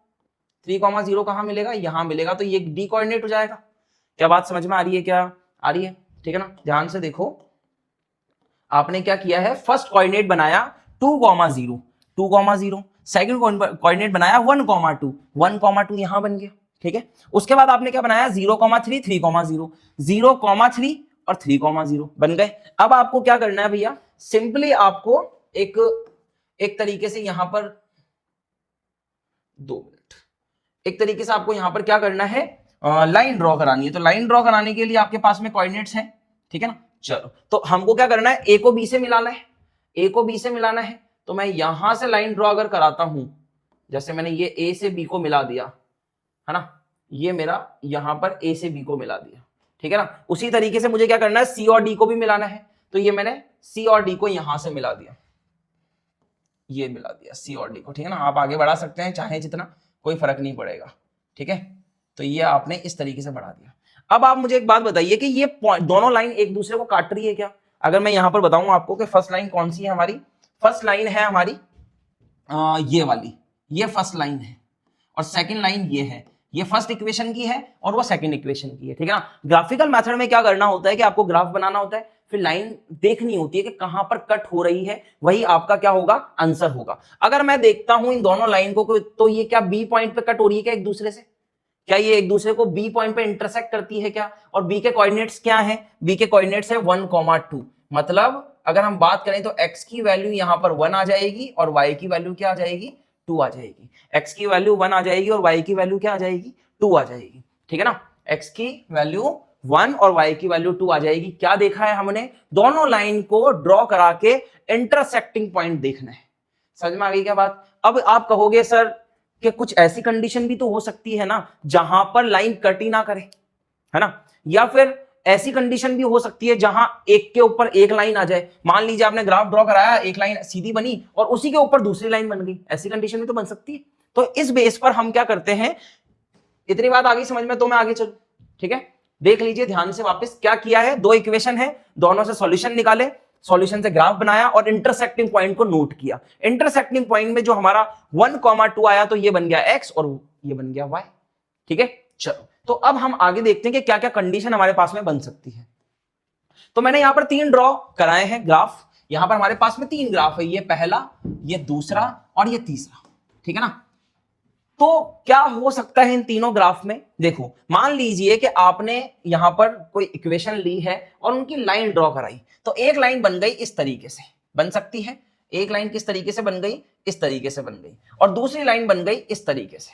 3,0 कहां मिलेगा, यहां मिलेगा। तो ये d कोऑर्डिनेट हो जाएगा। क्या बात समझ में आ रही है, क्या आ रही है, ठीक है ना। ध्यान से देखो, आपने क्या किया है, फर्स्ट कोऑर्डिनेट बनाया 2,0, 2,0, सेकंड कोऑर्डिनेट बनाया 1,2, 1,2 यहां बन गया, ठीक है। उसके बाद आपने क्या बनाया 0,3, 3,0, 0,3 और 3,0 बन गए। अब आपको क्या करना है भैया, सिंपली आपको एक तरीके से यहां पर 2 मिनट, एक तरीके से आपको यहां पर क्या करना है, लाइन ड्रॉ करानी है। तो लाइन ड्रॉ कराने के लिए आपके पास में कोऑर्डिनेट्स हैं, ठीक है ना। चलो तो हमको क्या करना है, a को b से मिलाना है, a को b से मिलाना है। तो मैं यहां से लाइन ड्रॉ अगर कराता हूं, जैसे मैंने ये a से b को मिला दिया है ना, ये मेरा यहां पर a से b को मिला दिया, ठीक है ना। उसी तरीके से मुझे क्या करना है, c और d को भी मिलाना है। तो ये मैंने c और d को यहां से मिला दिया, ये मिला दिया c और d को, ठीक है ना। आप आगे बढ़ा सकते हैं चाहे जितना, कोई फर्क नहीं पड़ेगा, ठीक है। तो ये आपने इस तरीके से बढ़ा दिया। अब आप मुझे एक बात बताइए कि ये दोनों लाइन एक दूसरे को काट रही है क्या। अगर मैं यहां पर बताऊं आपको कि फर्स्ट लाइन कौन सी है हमारी, फर्स्ट लाइन है हमारी ये वाली, ये फर्स्ट लाइन है, और सेकंड लाइन ये है, ये फर्स्ट इक्वेशन की है और वो सेकंड इक्वेशन की है, ठीक है ना। ग्राफिकल मेथड में क्या करना होता है कि आपको ग्राफ बनाना होता है, फिर लाइन देखनी होती है कि कहां पर कट हो रही है, वही आपका क्या होगा, आंसर होगा। अगर मैं देखता हूं इन दोनों लाइन को, तो ये क्या बी पॉइंट पे कट हो रही है क्या एक दूसरे से, क्या ये एक दूसरे को बी पॉइंट पे इंटरसेक्ट करती है क्या। और बी के कोऑर्डिनेट्स क्या है, बी के कोऑर्डिनेट्स है 1,2, मतलब अगर हम बात करें तो x की वैल्यू यहां पर 1 आ जाएगी और y की वैल्यू क्या आ जाएगी, 2 आ जाएगी। x की वैल्यू 1 आ जाएगी और y की वैल्यू क्या आ जाएगी, 2 आ जाएगी, ठीक है ना। x की वैल्यू 1 और y की वैल्यू 2 आ जाएगी। क्या देखा है हमने, दोनों लाइन को ड्रॉ करा के इंटरसेक्टिंग पॉइंट देखना है। समझ में आ गई क्या बात। अब आप कहोगे सर कि कुछ ऐसी कंडीशन भी तो हो सकती है ना जहां पर लाइन कट ही ना करे, है ना, या फिर ऐसी कंडीशन भी हो सकती है जहां एक के ऊपर एक लाइन आ जाए। मान लीजिए आपने ग्राफ ड्रॉ कराया, एक लाइन सीधी बनी और उसी के ऊपर दूसरी लाइन बन गई, ऐसी कंडीशन भी तो बन सकती है। तो इस बेस पर हम क्या करते हैं, इतनी बात आ गई समझ में, तो मैं आगे चलूं, ठीक है। देख लीजिए ध्यान से वापस क्या किया है, 2 इक्वेशन है, दोनों से सॉल्यूशन निकाले, सॉल्यूशन से ग्राफ बनाया और इंटरसेक्टिंग पॉइंट को नोट किया। इंटरसेक्टिंग पॉइंट में जो हमारा 1,2 आया तो ये बन गया x और ये बन गया y, ठीक है। चलो तो अब हम आगे देखते हैं कि क्या क्या कंडीशन हमारे पास में बन सकती है। तो मैंने यहां पर 3 ड्रॉ कराए हैं ग्राफ, यहां पर हमारे पास में 3 ग्राफ है, ये पहला, ये दूसरा और ये तीसरा, ठीक है ना। तो क्या हो सकता है इन तीनों ग्राफ में? देखो, मान लीजिए कि आपने यहां पर कोई इक्वेशन ली है और उनकी लाइन ड्रॉ कराई, तो एक लाइन बन गई इस तरीके से, बन सकती है। एक लाइन किस तरीके से बन गई? इस तरीके से बन गई। और दूसरी लाइन बन गई इस तरीके से,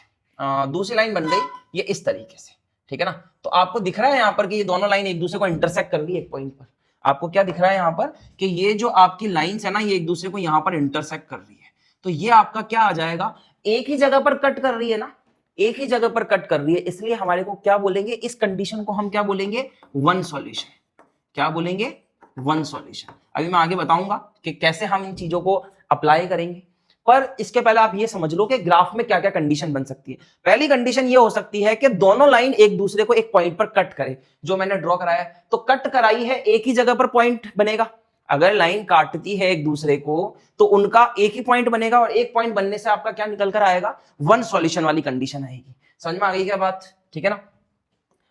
दूसरी लाइन बन गई ये इस तरीके से, ठीक है ना। तो आपको दिख रहा है यहां पर कि ये दोनों लाइन एक दूसरे को इंटरसेक्ट कर रही है एक पॉइंट पर। आपको क्या दिख रहा है यहां पर कि ये जो आपकी लाइंस है ना, ये एक दूसरे को यहां पर इंटरसेक्ट कर रही है। तो ये आपका क्या आ जाएगा? एक ही जगह पर कट कर रही है ना, एक ही जगह पर कट कर रही है, इसलिए हमारे को क्या बोलेंगे? इस कंडीशन को हम क्या बोलेंगे? One solution. क्या बोलेंगे? One solution. अभी मैं आगे बताऊंगा कि कैसे हम इन चीजों को अप्लाई करेंगे, पर इसके पहले आप ये समझ लो कि ग्राफ में क्या क्या कंडीशन बन सकती है। पहली कंडीशन ये हो सकती है कि दोनों लाइन एक दूसरे को एक पॉइंट पर कट करे, जो मैंने ड्रॉ कराया है। तो कट कराई है, एक ही जगह पर पॉइंट बनेगा। अगर लाइन काटती है एक दूसरे को तो उनका एक ही पॉइंट बनेगा, और एक पॉइंट बनने से आपका क्या निकल कर आएगा? वन सॉल्यूशन वाली कंडीशन आएगी। समझ में आ गई क्या बात? ठीक है ना।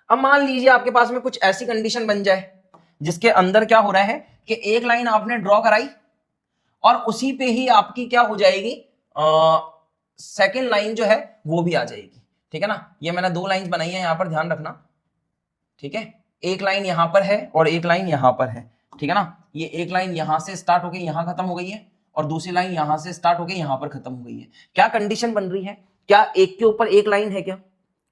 अब मान लीजिए आपके पास में कुछ ऐसी कंडीशन बन जाए जिसके अंदर क्या हो रहा है कि एक लाइन आपने ड्रॉ कराई और उसी पे ही आपकी क्या हो जाएगी? सेकेंड लाइन जो है वो भी आ जाएगी, ठीक है ना। ये मैंने दो लाइन बनाई है, यहां पर ध्यान रखना, ठीक है। एक लाइन यहां पर है और एक लाइन यहां पर है, ठीक है ना। ये एक लाइन यहां से स्टार्ट होकर यहां खत्म हो गई है और दूसरी लाइन यहां से स्टार्ट होकर यहां पर खत्म हो गई है। क्या कंडीशन बन रही है? क्या एक के ऊपर एक लाइन है? क्या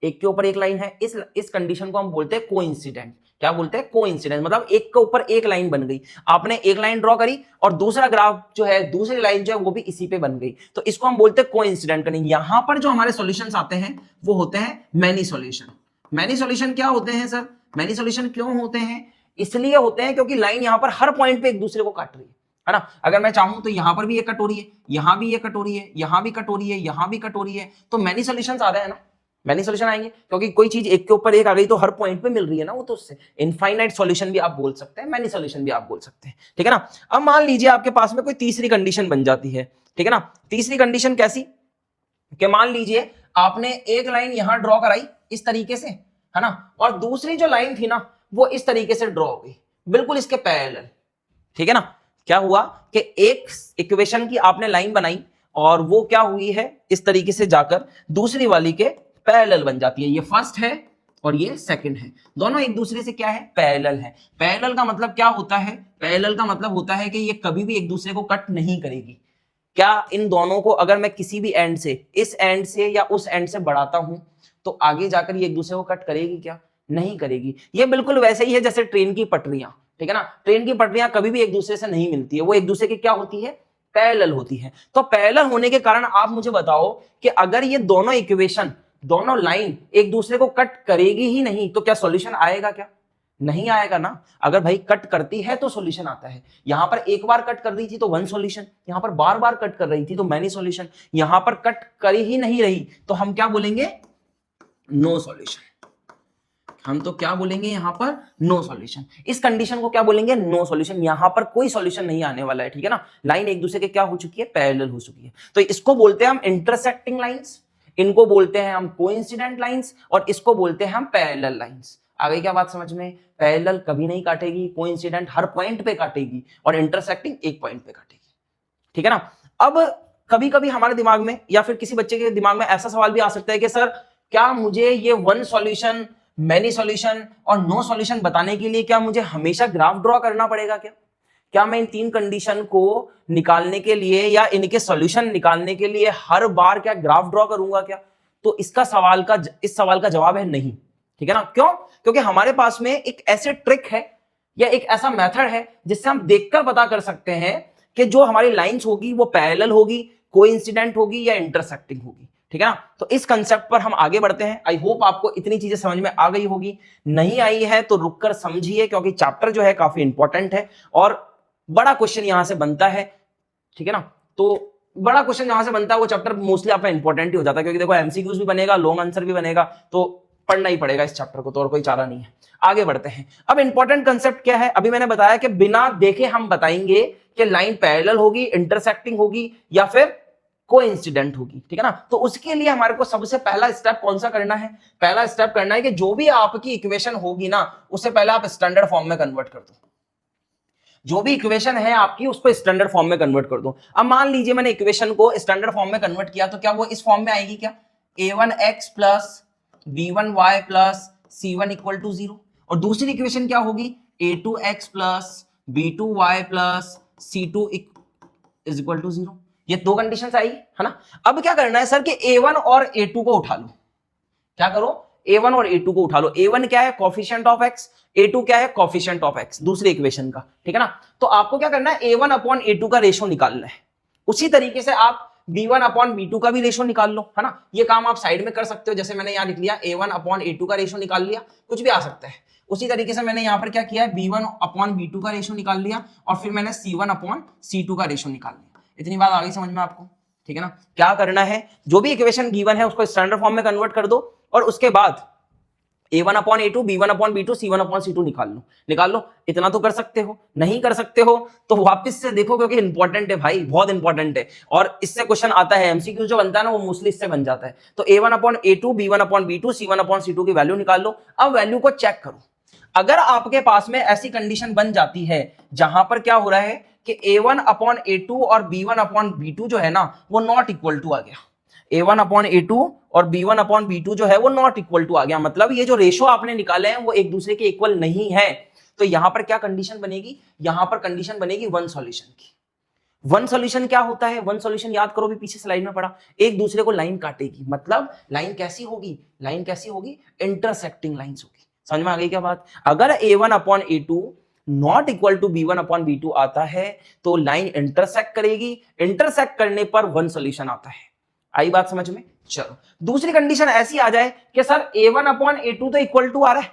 एक के ऊपर एक लाइन है? इस कंडीशन को हम बोलते हैं कोइंसिडेंट। क्या बोलते हैं? कोइंसिडेंस। मतलब एक के ऊपर एक लाइन बन गई, आपने एक लाइन ड्रॉ करी और दूसरा ग्राफ जो है, दूसरी लाइन जो है वो भी इसी पे बन गई, तो इसको हम बोलते हैं कोइंसिडेंट कंडीशन। यहां पर जो हमारे सॉल्यूशंस आते हैं वो होते हैं मैनी सॉल्यूशन। मैनी सॉल्यूशन क्या होते हैं सर? मैनी सॉल्यूशन क्यों होते हैं? इसलिए होते हैं क्योंकि लाइन यहां पर हर पॉइंट पे एक दूसरे को काट रही है ना। अगर मैं चाहूं तो यहां पर भी एक कट हो रही है, यहां भी एक कट हो रही है, यहां भी कट हो रही है, यहां भी कट हो रही है, तो मैनी सॉल्यूशंस आ रहे हैं ना। मैनी सॉल्यूशन आएंगे क्योंकि कोई चीज एक के ऊपर एक आ गई तो हर पॉइंट पे मिल रही है ना वो, तो उससे इनफाइनाइट सॉल्यूशन भी आप बोल सकते हैं, मैनी सॉल्यूशन भी आप बोल सकते हैं, ठीक है ना। अब मान लीजिए आपके पास में कोई तीसरी कंडीशन बन जाती है, ठीक है ना। तीसरी कंडीशन कैसी? कि मान लीजिए आपने एक लाइन यहां ड्रॉ कराई इस तरीके से, है ना, और दूसरी जो लाइन थी ना वो इस तरीके से ड्रॉ हो गई, बिल्कुल इसके पैरेलल, ठीक है ना। क्या हुआ कि एक इक्वेशन की आपने लाइन बनाई और वो क्या हुई है? इस तरीके से जाकर दूसरी वाली के पैरेलल बन जाती है। ये फर्स्ट है और ये सेकंड है, दोनों एक दूसरे से क्या है? पैरेलल है। पैरेलल का मतलब क्या होता है? पैरेलल का मतलब होता है कि ये कभी भी एक दूसरे को कट नहीं करेगी। क्या इन दोनों को अगर मैं किसी भी एंड से, इस एंड से या उस एंड से बढ़ाता हूं तो आगे जाकर ये एक दूसरे को कट करेगी? क्या नहीं करेगी। ये बिल्कुल वैसे ही है जैसे ट्रेन की पटरियां, ठीक है ना। ट्रेन की पटरियां कभी भी एक दूसरे से नहीं मिलती है, वो एक दूसरे की क्या होती है? पैरेलल होती है। तो पैरेलल होने के कारण आप मुझे बताओ कि अगर ये दोनों इक्वेशन, दोनों लाइन एक दूसरे को कट करेगी ही नहीं तो क्या सॉल्यूशन आएगा? क्या नहीं आएगा ना। अगर भाई कट करती है तो सॉल्यूशन आता है। यहां पर एक बार कट कर रही थी तो वन सॉल्यूशन, यहां पर बार बार कट कर रही थी तो मैनी सॉल्यूशन, यहां पर कट कर ही नहीं रही तो हम क्या बोलेंगे? No solution. हम तो क्या बोलेंगे यहां पर? No solution. इस कंडीशन को क्या बोलेंगे? No solution. यहां पर कोई सॉल्यूशन नहीं आने वाला है, ठीक है ना। लाइन एक दूसरे के क्या हो चुकी है? पैरेलल हो चुकी है। तो इसको बोलते हैं हम इंटरसेक्टिंग लाइंस, इनको बोलते हैं हम कोइंसिडेंट लाइंस, और इसको बोलते हैं हम पैरेलल लाइंस। आ गई क्या बात समझ में? पैरेलल कभी नहीं काटेगी, कोइंसिडेंट हर पॉइंट पे काटेगी, और इंटरसेक्टिंग एक पॉइंट पे काटेगी, ठीक है ना। अब कभी कभी हमारे दिमाग में या फिर किसी बच्चे के दिमाग में ऐसा सवाल भी आ सकता है कि सर क्या मुझे ये वन सॉल्यूशन, मैनी सॉल्यूशन और नो सॉल्यूशन बताने के लिए क्या मुझे हमेशा ग्राफ ड्रॉ करना पड़ेगा? क्या मैं इन तीन कंडीशन को निकालने के लिए या इनके सॉल्यूशन निकालने के लिए हर बार क्या ग्राफ ड्रॉ करूंगा? क्या तो इस सवाल का जवाब है नहीं, ठीक है ना। क्यों? क्योंकि हमारे पास में एक ऐसे ट्रिक है या एक ऐसा मेथड है जिससे हम देखकर पता कर सकते हैं कि जो हमारी लाइंस होगी वो पैरेलल होगी, कोइंसिडेंट होगी या इंटरसेक्टिंग होगी, ठीक है ना। तो इस कंसेप्ट पर हम आगे बढ़ते हैं। आई होप आपको इतनी चीजें समझ में आ गई होगी। नहीं आई है तो रुककर समझिए, क्योंकि चैप्टर जो है काफी इंपॉर्टेंट है और बड़ा क्वेश्चन यहां से बनता है, ठीक है ना। तो बड़ा क्वेश्चन यहां से बनता है वो चैप्टर मोस्टली आपका इंपॉर्टेंट ही हो जाता है, क्योंकि देखो एमसीक्यूज भी बनेगा, लॉन्ग आंसर भी बनेगा, तो पढ़ना ही पड़ेगा इस चैप्टर को, तो और कोई चारा नहीं है। आगे बढ़ते हैं। अब इंपॉर्टेंट कंसेप्ट क्या है? अभी मैंने बताया कि बिना देखे हम बताएंगे कि लाइन पैरेलल होगी, इंटरसेक्टिंग होगी या फिर कोइंसिडेंट होगी, ठीक है ना। तो उसके लिए हमारे को सबसे पहला स्टेप कौन सा करना है? पहला स्टेप करना है कि जो भी आपकी इक्वेशन होगी ना उससे पहले आप स्टैंडर्ड फॉर्म में कन्वर्ट कर दो। जो भी इक्वेशन है आपकी उसको स्टैंडर्ड फॉर्म में कन्वर्ट कर दो। अब मान लीजिए मैंने इक्वेशन को स्टैंडर्ड फॉर्म में कन्वर्ट किया तो क्या वो इस फॉर्म में आएगी? क्या a1x plus b1y plus c1 equal to 0, और दूसरी इक्वेशन क्या होगी a2x plus b2y plus c2 is equal to 0। ये दो कंडीशन आई है ना। अब क्या करना है सर कि a1 और a2 को उठा लो। क्या करो, a1 और a2 को उठा लो। a1 क्या है, कोफिशिएंट ऑफ x, a2 क्या है, कोफिशिएंट ऑफ x, दूसरी इक्वेशन का, ठीक है ना। तो आपको क्या करना है, a1 अपॉन a2 का रेशो निकालना है। उसी तरीके से आप b1 अपॉन b2 का भी रेशो निकाल लो, है ना। ये काम आप साइड में कर सकते हो, जैसे मैंने यहाँ लिख लिया a1 अपॉन a2 का रेशो निकाल लिया, कुछ भी आ सकता है। उसी तरीके से मैंने यहाँ पर क्या किया है, b1 अपॉन b2 का रेशो निकाल लिया, और फिर मैंने c1 अपॉन c2 का रेशो निकाल लिया। इतनी बात आ गई समझ में आपको, ठीक है ना। क्या करना है, जो भी इक्वेशन गिवन है उसको स्टैंडर्ड फॉर्म में कन्वर्ट कर दो, और उसके बाद a1 upon a2, b1 upon b2, c1 upon c2 निकाल लो। इतना तो कर सकते हो, नहीं कर सकते हो तो वापस से देखो, क्योंकि इंपॉर्टेंट है भाई, बहुत इंपॉर्टेंट है, और इससे क्वेश्चन आता है, एमसीक्यू जो बनता है ना वो मोस्टली इससे बन जाता है। तो a1 upon a2, b1 upon b2, c1 upon c2 की वैल्यू निकाल लो। अब वैल्यू को चेक करो, अगर आपके पास में ऐसी कंडीशन बन जाती है जहां पर क्या हो रहा है कि a1 अपॉन a2 और b1 अपॉन b2 जो है ना वो नॉट इक्वल टू आ गया, a1 अपॉन a2 और b1 अपॉन b2 जो है वो नॉट इक्वल टू आ गया, मतलब ये जो रेशो आपने निकाले हैं वो एक दूसरे के इक्वल नहीं है। तो यहां पर क्या कंडीशन बनेगी, यहां पर कंडीशन बनेगी वन सॉल्यूशन की। वन सॉल्यूशन क्या होता है, वन सॉल्यूशन याद करो, भी पीछे स्लाइड में पढ़ा, एक दूसरे को लाइन काटेगी, मतलब लाइन कैसी होगी, लाइन कैसी होगी, इंटरसेक्टिंग लाइंस होगी। समझ में आ गई क्या बात। अगर a1 upon a2 not equal to b1 upon b2 आता है तो लाइन इंटरसेक्ट करेगी, इंटरसेक्ट करने पर वन सॉल्यूशन आता है। आई बात समझ में। चलो दूसरी कंडीशन ऐसी आ जाए कि सर a1 अपॉन a2 तो इक्वल टू आ रहा है,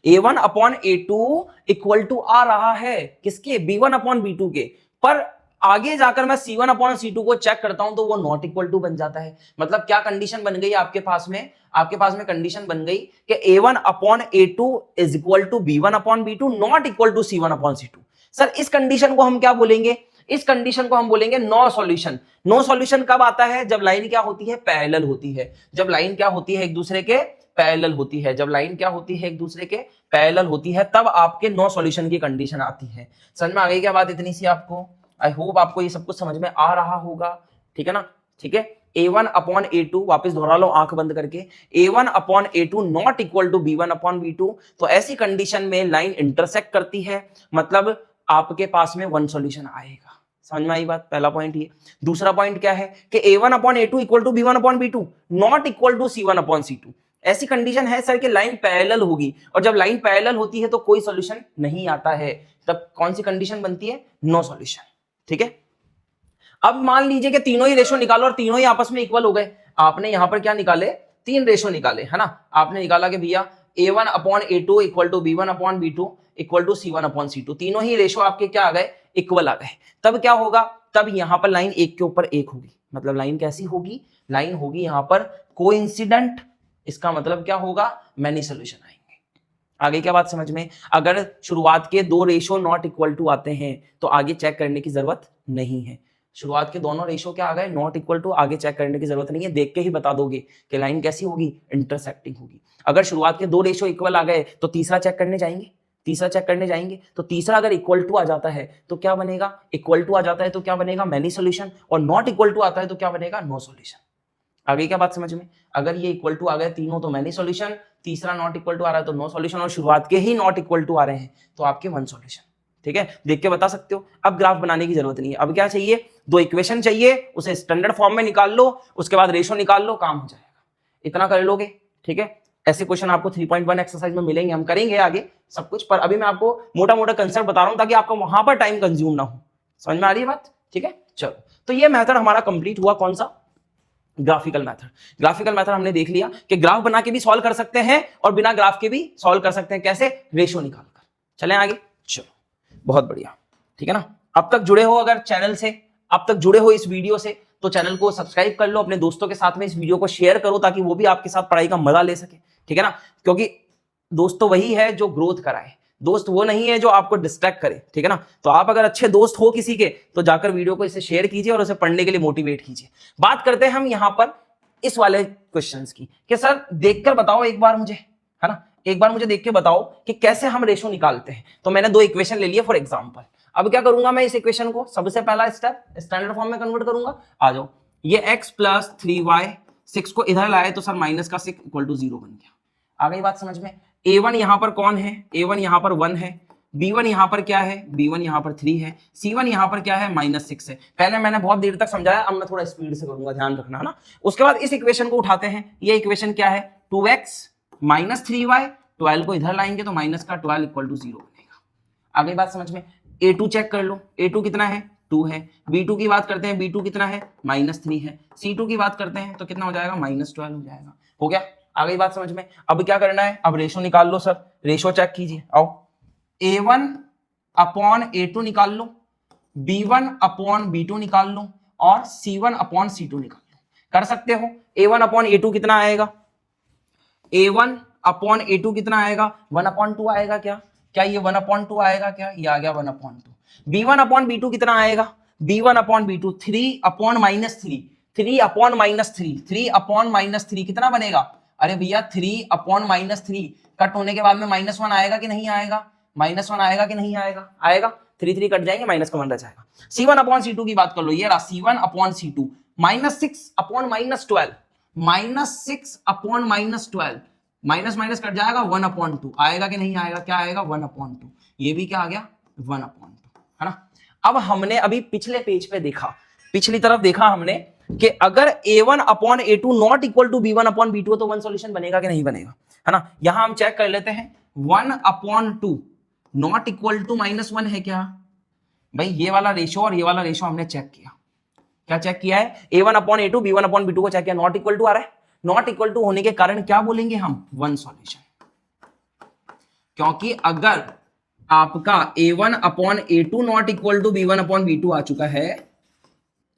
a1 upon a2 equal to आ रहा है किसके, b1 अपॉन b2 के, पर आगे जाकर मैं c1 अपॉन c2 को चेक करता हूं तो वो नॉट इक्वल टू बन जाता है। मतलब क्या कंडीशन बन गई आपके पास में, आपके पास में कंडीशन बन गई कि a1 upon a2 is equal to b1 upon b2 not equal to c1 upon c2। Sir इस कंडीशन को हम क्या बोलेंगे, इस कंडीशन को हम बोलेंगे नो सॉल्यूशन। नो सॉल्यूशन कब आता है, जब लाइन क्या होती है, पैरेलल होती है। जब लाइन क्या होती है, एक दूसरे के पैरेलल होती है। जब लाइन क्या होती है, एक दूसरे के पैरेलल होती है, तब आपके नो सॉल्यूशन की कंडीशन आती है। समझ में आ गई क्या बात इतनी सी आपको। आई होप आपको ये सब कुछ समझ में आ रहा होगा, ठीक है ना। ठीक है, a1 अपॉन a2 वापस दोहरा लो आंख बंद करके, a1 upon a2 not equal to b1 upon b2। तो ऐसी कंडीशन में लाइन इंटरसेक्ट करती है, मतलब आपके पास में वन सॉल्यूशन आएगा। समझ में आई बात, पहला पॉइंट ये। दूसरा पॉइंट क्या है कि a1 upon a2 equal to b1 upon b2 not equal to c1 upon c2। ऐसी कंडीशन है सर कि लाइन पैरेलल होगी, और जब लाइन पैरेलल होती है तो कोई सॉल्यूशन नहीं आता है, तब कौन सी कंडीशन बनती है, नो सॉल्यूशन। ठीक है, अब मान लीजिए कि तीनों ही रेशो निकालो और तीनों ही आपस में इक्वल हो गए। आपने यहां पर क्या निकाले, तीन रेशो निकाले, है ना। आपने निकाला कि भैया a1 upon a2 equal to b1 upon b2 equal to c1 upon c2। तीनों ही रेशो आपके क्या आ गए, इक्वल आ गए। तब क्या होगा, तब यहां पर लाइन एक के ऊपर एक होगी। मतलब लाइन कैसी होगी, लाइन होगी यहां पर कोइंसिडेंट। इसका मतलब क्या होगा, मैनी सॉल्यूशन आएंगे। आगे क्या बात समझ में। अगर शुरुआत के दो रेशो नॉट इक्वल टू आते हैं तो आगे चेक करने की जरूरत नहीं है। शुरुआत के दोनों रेशो क्या आ गए, नॉट इक्वल टू, आगे चेक करने की जरूरत नहीं है, देख के ही बता दोगे कि लाइन कैसी होगी, इंटरसेक्टिंग होगी। अगर शुरुआत के दो रेशो इक्वल आ गए तो तीसरा चेक करने जाएंगे, तीसरा चेक करने जाएंगे तो तीसरा अगर इक्वल टू आ जाता है तो क्या बनेगा, इक्वल टू आ जाता है तो क्या बनेगा, मैनी सॉल्यूशन, और नॉट इक्वल टू आता है तो क्या बनेगा, नो सॉल्यूशन। आगे क्या बात समझ में। अगर ये इक्वल टू आ गए तीनों तो मैनी सॉल्यूशन, तीसरा नॉट इक्वल टू आ रहा है तो नो सॉल्यूशन, और शुरुआत के ही नॉट इक्वल टू आ रहे हैं तो आपके वन सॉल्यूशन। ठीक है, देख के बता सकते हो। अब ग्राफ बनाने की जरूरत नहीं है, अब क्या चाहिए, दो इक्वेशन चाहिए, उसे स्टैंडर्ड फॉर्म में निकाल लो, उसके बाद रेशो निकाल लो, काम हो जाएगा। इतना कर लोगे, ठीक है। ऐसे क्वेश्चन आपको 3.1 एक्सरसाइज में मिलेंगे, हम करेंगे आगे सब कुछ, पर अभी मैं आपको मोटा मोटा कंसेप्ट बता रहा हूं ताकि आपका वहां पर टाइम कंज्यूम ना हो। समझ में आ रही है बात, ठीक है। चलो, तो ये मेथड हमारा कंप्लीट हुआ, कौन सा, ग्राफिकल मेथड। ग्राफिकल मेथड हमने देख लिया कि ग्राफ बना के भी सॉल्व कर सकते हैं और बिना ग्राफ के भी सॉल्व कर सकते हैं। कैसे, रेशो निकालकर। चलें आगे, चलो, बहुत बढ़िया, ठीक है ना। अब तक जुड़े हो अगर चैनल से, अब तक जुड़े हो इस वीडियो से, तो चैनल को सब्सक्राइब कर लो, अपने दोस्तों के साथ में इस वीडियो को शेयर करो ताकि वो भी आपके साथ पढ़ाई का मजा ले सके, ठीक है ना। क्योंकि दोस्त तो वही है जो ग्रोथ कराए, दोस्त वो नहीं है जो आपको डिस्ट्रैक्ट करे, ठीक है ना। तो आप अगर अच्छे दोस्त हो किसी के तो जाकर वीडियो को इसे शेयर कीजिए और उसे पढ़ने के लिए मोटिवेट कीजिए। बात करते हैं हम यहां पर इस वाले क्वेश्चंस की कि सर देखकर बताओ एक बार मुझे, है ना, एक बार मुझे देख के बताओ कि कैसे हम रेशो निकालते हैं। तो मैंने दो इक्वेशन ले लिए फॉर एग्जांपल। अब क्या करूंगा मैं, इस इक्वेशन को सबसे पहला स्टेप स्टैंडर्ड फॉर्म में कन्वर्ट करूंगा। आ जाओ, ये x प्लस 3y 6 को इधर लाए तो सर माइनस का 6 इक्वल टू 0 बन गया। आ गई बात समझ में। a1 यहां पर कौन है, a1 यहां पर 1 है, b1 यहां पर क्या है, b1 यहां पर 3 है, c1 यहां पर क्या है -6 है। पहले मैंने बहुत देर तक समझाया, अब मैं थोड़ा स्पीड से करूंगा, ध्यान रखना है ना। उसके बाद इस इक्वेशन को उठाते हैं, ये इक्वेशन क्या है 2x - 3y, 12 को इधर लाएंगे तो माइनस का 12 इक्वल टू 0 बनेगा। आ गई बात समझ में। a2 चेक कर लो, a2 कितना है 2 है, b2 की बात करते हैं, b2 कितना है -3 है, c2 की बात करते हैं तो कितना हो जाएगा -12 हो जाएगा। हो गया, आ गई बात समझ में। अब क्या करना है, अब रेशो निकाल लो सर, रेशो चेक कीजिए। आओ a1 अपॉन a2 निकाल लो, b1 अपॉन b2 निकाल लो और c1 अपॉन c2 निकाल लो। कर सकते हो। a1 अपॉन a2 कितना आएगा, a1 अपॉन a2 कितना आएगा 1/2 आएगा क्या, क्या ये 1/2 आएगा क्या, ये आ गया 1/2। b1 अपॉन b2 कितना आएगा, b1 upon b2 3 upon -3, 3 upon -3, 3 upon -3 कितना बनेगा, अरे भैया 3 अपॉन -3 कट होने के बाद में -1 आएगा कि नहीं आएगा, -1 आएगा कि नहीं आएगा, आएगा। 3 3 कट जाएंगे, माइनस का 1 रह जाएगा। c1 अपॉन c2 की बात कर लो, ये रहा c1 upon c2, -6 upon -12, -6 upon -12, minus minus cut जाएगा 1/2 आएगा कि नहीं आएगा, क्या आएगा 1/2, ये भी क्या आ गया 1/2, है ना। अब हमने अभी पिछले पेज पे देखा, पिछली तरफ देखा हमने कि अगर a1 upon a2 not equal to b1 upon b2 तो वन सॉल्यूशन बनेगा कि नहीं बनेगा, है ना। यहां हम चेक कर लेते हैं 1/2 नॉट इक्वल टू -1 है क्या भाई, ये वाला रेशो और ये वाला रेशो हमने चेक किया। क्या चेक किया है, a1 upon a2 b1 upon b2 को चेक किया, नॉट इक्वल टू आ रहा है। नॉट इक्वल टू होने के कारण क्या बोलेंगे हम, वन सॉल्यूशन। क्योंकि अगर आपका a1 upon a2 not equal to b1 upon b2 आ चुका है,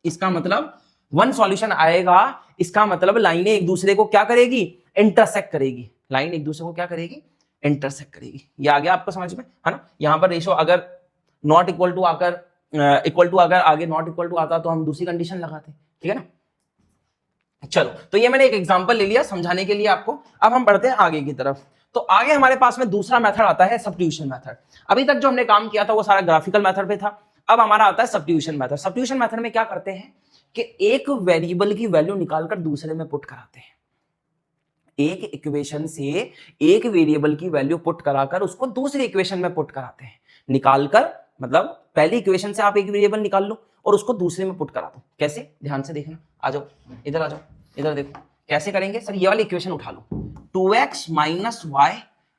इसका मतलब वन सॉल्यूशन आएगा। इसका मतलब लाइनें एक दूसरे को क्या करेगी, इंटरसेक्ट करेगी। लाइन एक दूसरे को क्या करेगी, इंटरसेक्ट करेगी। ये आ गया आपको समझ में, है ना। यहां पर रेशो अगर नॉट इक्वल टू आकर इक्वल टू अगर आगे नॉट इक्वल टू आता तो हम दूसरी कंडीशन लगाते, ठीक है ना। चलो, तो ये मैंने एक एग्जांपल ले लिया समझाने के लिए आपको। अब हम बढ़ते हैं आगे की तरफ। तो आगे हमारे पास में दूसरा मेथड आता है सब्स्टिट्यूशन मेथड। अभी तक जो हमने काम किया था वो सारा ग्राफिकल मेथड पे था। अब हमारा आता है सब्स्टिट्यूशन मेथड। सब्स्टिट्यूशन मेथड में क्या करते हैं कि एक वेरिएबल की वैल्यू निकालकर दूसरे में पुट कराते हैं। एक इक्वेशन से एक वेरिएबल की वैल्यू पुट कराकर उसको दूसरी इक्वेशन में पुट कराते हैं। निकालकर मतलब पहली इक्वेशन से आप एक वेरिएबल निकाल लो और उसको दूसरे में पुट करा दो। कैसे, ध्यान से देखना। आ जाओ इधर, आ जाओ इधर, देखो कैसे करेंगे सर। ये वाली इक्वेशन उठा लो, 2x minus y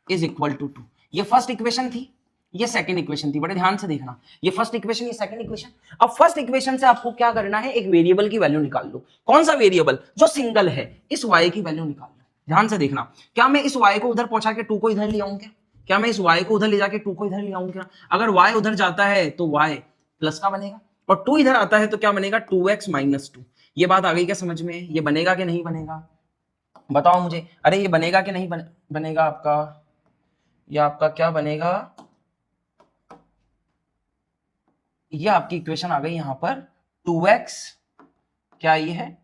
is equal to 2। ये फर्स्ट इक्वेशन थी, ये सेकंड इक्वेशन थी। बड़े ध्यान से देखना, ये फर्स्ट इक्वेशन, ये सेकंड इक्वेशन। अब फर्स्ट इक्वेशन से आपको क्या करना है, एक वेरिएबल की वैल्यू निकाल लो। कौन सा वेरिएबल, जो सिंगल है, इस y की वैल्यू निकाल लो। ध्यान से देखना, क्या मैं इस y को उधर पहुंचा के 2 को इधर ले आऊं क्या, क्या मैं इस y को उधर ले जाके 2 को इधर ले आऊं क्या। अगर y उधर जाता है तो y प्लस का बनेगा और 2 इधर आता है तो क्या बनेगा 2x माइनस 2। ये बात आ गई क्या समझ में, ये बनेगा कि नहीं बनेगा, बताओ मुझे। अरे ये बनेगा कि नहीं बनेगा आपका, ये आपका क्या बनेगा, ये आपकी इक्वेशन आ गई यहां पर 2x, क्या ये है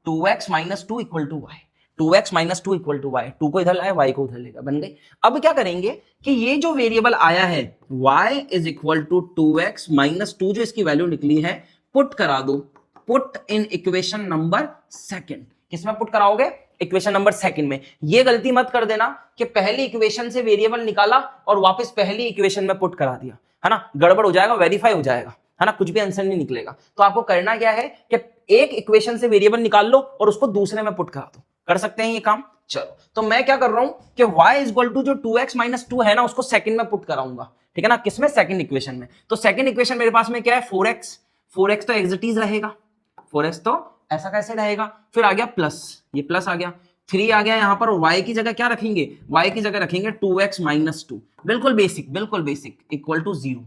2x minus 2 equal to y, 2x minus 2 equal to y. 2 को इधर लाए, y को उधर लेगा, बन गई। अब क्या करेंगे कि ये जो वेरिएबल आया है y is equal to 2x minus 2, जो इसकी वैल्यू निकली है, पुट करा दो, put in equation number second. किसमें पुट कराओगे, इक्वेशन नंबर सेकंड में। ये गलती मत कर देना कि पहली इक्वेशन से वेरिएबल निकाला और वापस पहली इक्वेशन में पुट करा दिया, है ना। गड़बड़ हो जाएगा, वेरीफाई हो जाएगा, है ना, कुछ भी आंसर नहीं निकलेगा। तो आपको करना क्या है कि एक इक्वेशन से वेरिएबल निकाल लो और उसको दूसरे में पुट करा दो। कर सकते हैं ये काम। चलो, तो मैं क्या कर रहा हूं कि y इज इक्वल टू जो 2x माइनस 2 है ना, उसको सेकंड में पुट कराऊंगा, ठीक है ना। किसमें, सेकंड इक्वेशन में। तो सेकंड इक्वेशन मेरे पास में क्या है 4x तो एज इट इज रहेगा, 4x तो ऐसा कैसे रहेगा। फिर आ गया प्लस, ये प्लस आ गया, 3 आ गया यहाँ पर। y की जगह क्या रखेंगे, y की जगह रखेंगे 2x माइनस 2। बिल्कुल बेसिक, बिल्कुल बेसिक, इक्वल टू 0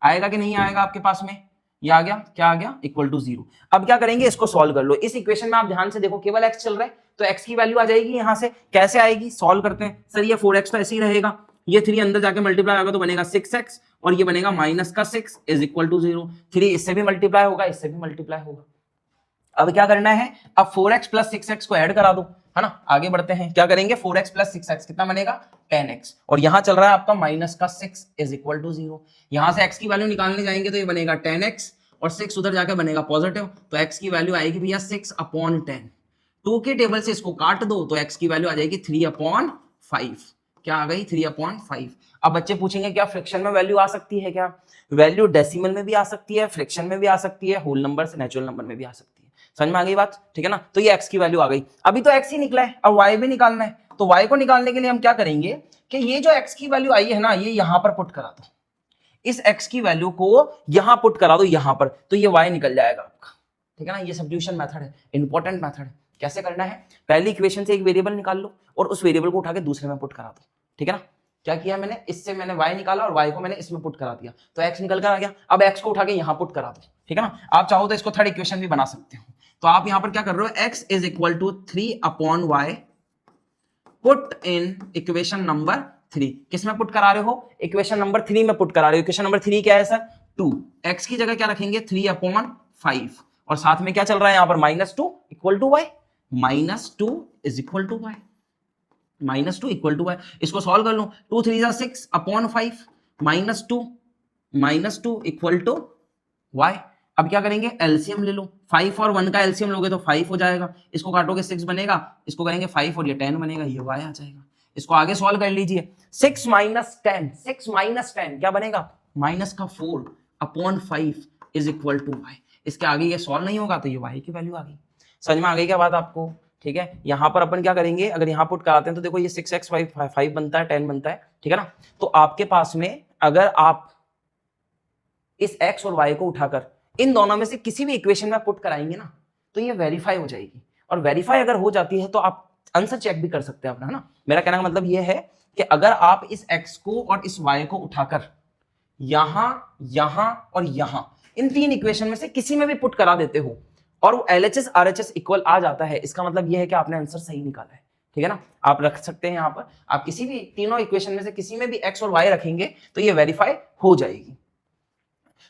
आएगा कि नहीं आएगा आपके पास में, ये आ गया, क्या आ गया इक्वल टू 0। अब क्या करेंगे, इसको सॉल्व कर लो। इस इक्वेशन में आप ध्यान से देखो, केवल x चल रहा है तो x की वैल्यू आ जाएगी यहां से। कैसे आएगी, सॉल्व करते हैं। सर ये 4x तो ऐसे ही रहेगा, ये 3 अंदर जाके मल्टीप्लाई होगा तो बनेगा 6x और ये बनेगा माइनस का 6 इज इक्वल टू 0। 3 इससे भी मल्टीप्लाई होगा, इससे भी मल्टीप्लाई होगा। अब क्या करना है, अब 4x प्लस 6x को ऐड करा दो, है ना। आगे बढ़ते हैं, क्या करेंगे 4x प्लस 6x कितना बनेगा 10x, और यहां चल रहा है आपका माइनस का 6 इज इक्वल टू 0। यहां से x की वैल्यू निकालने जाएंगे तो ये बनेगा 10x और 6 उधर जाकर बनेगा पॉजिटिव, तो x की वैल्यू आएगी भैया 6 अपॉन 10। 2 के टेबल से इसको काट दो तो x की वैल्यू आ जाएगी 3/5। क्या आ गई? 3/5। अब बच्चे पूछेंगे क्या फ्रैक्शन में वैल्यू आ सकती है क्या? वैल्यू डेसिमल में भी आ सकती है, फ्रैक्शन में भी आ सकती है, होल नंबर से नेचुरल नंबर में भी आ सकती है। समझ में आ गई बात? ठीक है ना। तो ये x की वैल्यू आ गई। अभी तो x ही निकला है, अब y भी निकालना है। तो y को निकालने के लिए हम क्या करेंगे कि ये जो x की वैल्यू आई है ना, ये यहां पर पुट करा दो। इस x की वैल्यू को यहां पुट करा दो, यहां पर, तो ये y निकल जाएगा आपका। ठीक है ना। ये सब्स्टिट्यूशन मेथड है, इंपॉर्टेंट मेथड है। कैसे करना है? पहली इक्वेशन से एक वेरिएबल निकाल लो और उस वेरिएबल को उठा के दूसरे में पुट करा दो। ठीक है ना। क्या किया मैंने? इससे मैंने y निकाला और y को मैंने इसमें पुट करा दिया, तो x निकल कर आ गया। अब x को उठा के यहां पुट करा दो। ठीक है ना। आप चाहो तो इसको थर्ड इक्वेशन भी बना सकते हो। तो आप यहां पर क्या कर रहे हो? x is equal to 3/y put in equation number 3। किस में पुट करा रहे हो? इक्वेशन नंबर 3 में पुट करा रहे हो। इक्वेशन नंबर 3 क्या है सर? 2। x की जगह क्या रखेंगे? 3/5 और साथ में क्या चल रहा है यहां पर? -2 equal to y। -2 is equal to y। -2 equal to y। इसको सॉल्व कर लो। 2 3 6/5 -2 इक्वल टू y। अब क्या करेंगे? एलसीएम ले लो। 5 और 1 का एलसीएम लोगे तो 5 हो जाएगा। इसको काटोगे 6 बनेगा, इसको करेंगे 5 और ये 10 बनेगा, ये y आ जाएगा। इसको आगे सॉल्व कर लीजिए। 6 - 10 क्या बनेगा? -4/5 इज इक्वल टू y। इसके आगे ये सॉल्व नहीं होगा तो ये y की वैल्यू आ गई। समझ में आ गई क्या बात आपको? ठीक है। यहां पर अपन क्या करेंगे? अगर यहां पुट कराते हैं तो देखो ये 6x 5 बनता है, 10 बनता है। ठीक है ना। तो आपके पास में अगर आप इस x और y को उठाकर इन दोनों में से किसी भी इक्वेशन में पुट कराएंगे ना, तो ये वेरीफाई हो जाएगी। और वेरीफाई अगर हो जाती है तो आप आंसर चेक भी कर सकते हैं अपना, है ना। मेरा कहने का मतलब ये है कि अगर आप इस x को और इस y को उठाकर यहां, यहां और यहां इन 3 इक्वेशन में से किसी में भी पुट करा देते हो और वो LHS RHS इक्वल आ जाता है, इसका मतलब यह है कि आपने आंसर सही निकाला है। ठीक है ना। आप रख सकते हैं यहां पर, आप किसी भी तीनों इक्वेशन में से किसी में भी x और y रखेंगे तो ये वेरीफाई हो जाएगी।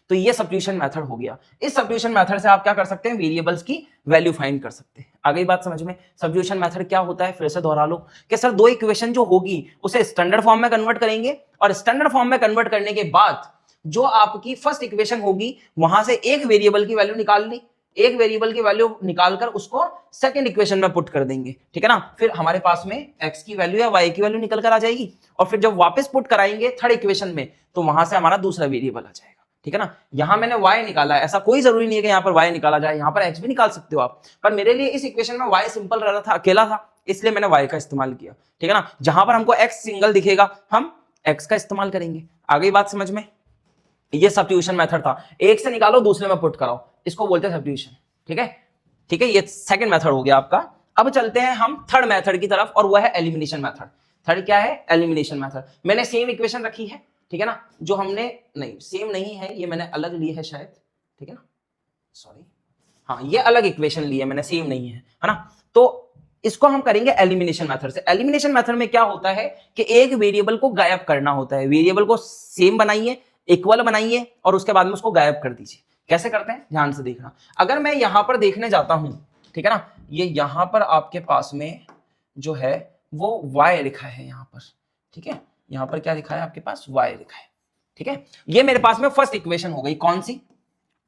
तो ये सब्स्टिट्यूशन मेथड हो गया। इस सब्स्टिट्यूशन मेथड से आप क्या कर सकते हैं? वेरिएबल्स की वैल्यू फाइंड कर सकते हैं। आ गई बात समझ में? सब्स्टिट्यूशन मेथड क्या होता है फिर से दोहरा लो कि सर 2 इक्वेशन जो होगी उसे स्टैंडर्ड फॉर्म में कन्वर्ट करेंगे और स्टैंडर्ड फॉर्म में कन्वर्ट करने के बाद जो आपकी फर्स्ट इक्वेशन होगी वहां से एक वेरिएबल की वैल्यू निकाल ली, एक वेरिएबल की वैल्यू निकालकर उसको सेकंड इक्वेशन में पुट कर देंगे। ठीक है ना। फिर हमारे पास में x की वैल्यू या y की वैल्यू निकल कर आ जाएगी और फिर जब वापस पुट कराएंगे थर्ड इक्वेशन में तो वहां से हमारा दूसरा वेरिएबल आ जाएगा। ठीक है ना। यहां मैंने y निकाला है, ऐसा कोई जरूरी नहीं है कि यहां पर y निकाला जाए, यहां पर x भी निकाल सकते हो आप, पर मेरे लिए इस इक्वेशन में y सिंपल रह रहा था, अकेला था, इसलिए मैंने y का इस्तेमाल किया। ठीक है ना। जहां पर हमको x सिंगल दिखेगा हम x का इस्तेमाल करेंगे। आ गई बात समझ में? ये सब्स्टिट्यूशन मेथड था। एक से निकालो दूसरे में पुट कराओ, इसको बोलते हैं सब्स्टिट्यूशन। ठीक है। ठीक है। ये सेकंड मेथड हो गया आपका। अब चलते हैं हम थर्ड मेथड की तरफ और वह है एलिमिनेशन मेथड। थर्ड क्या है? Elimination method. मैंने सेम इक्वेशन रखी है, ठीक है ना, जो हमने, नहीं सेम नहीं है, ये मैंने अलग ली है शायद। ठीक है ना, सॉरी, हाँ ये अलग इक्वेशन ली है मैंने, सेम नहीं है ना। तो इसको हम करेंगे एलिमिनेशन मेथड से। एलिमिनेशन मेथड में क्या होता है कि एक वेरिएबल को गायब करना होता है। वेरिएबल को सेम बनाइए, इक्वल बनाइए और उसके बाद में उसको गायब कर दीजिए। कैसे करते हैं ध्यान से देखना। अगर मैं यहां पर देखने जाता हूं, ठीक है ना, ये यहां पर आपके पास में जो है वो y लिखा है यहां पर। ठीक है, यहां पर क्या लिखा है आपके पास? y लिखा है। ठीक है, ये मेरे पास में फर्स्ट इक्वेशन हो गई। कौन सी?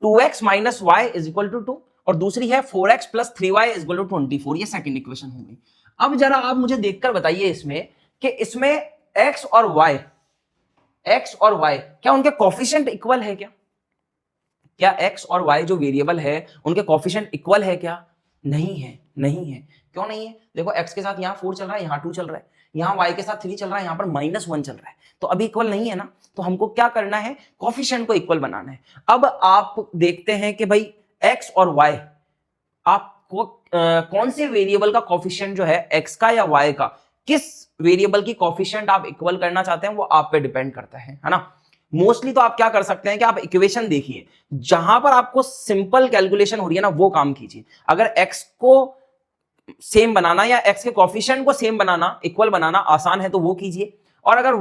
2x minus y is equal to 2 और दूसरी है 4x plus 3y is equal to 24। ये सेकंड इक्वेशन हो गई। अब जरा आप मुझे देखकर बताइए इसमें कि इसमें x और y क्या उनके कोफिशिएंट इक्वल है क्या? क्या x और y जो वेरिएबल है उनके कोफिशिएंट इक्वल है क्या? नहीं है, नहीं है। क्यों नहीं है? देखो x के साथ यहां 4 चल रहा है, यहां 2 चल रहा है, यहां y के साथ 3 चल रहा है, यहां पर -1 चल रहा है, तो अभी इक्वल नहीं है ना। तो हमको क्या करना है? कोफिशिएंट को इक्वल बनाना है। अब आप देखते हैं कि भाई x और y आपको कौन से वेरिएबल का कोफिशिएंट जो है x का या y का, किस वेरिएबल की कोफिशिएंट आप इक्वल करना चाहते हैं वो आप पे डिपेंड करता है ना। मोस्टली तो आप क्या कर सकते हैं कि आप इक्वेशन देखिए, जहां पर आपको सिंपल कैलकुलेशन हो रही है ना वो काम कीजिए। अगर x को सेम बनाना या x के कोफिशिएंट को सेम बनाना, इक्वल बनाना आसान है तो वो कीजिए, और अगर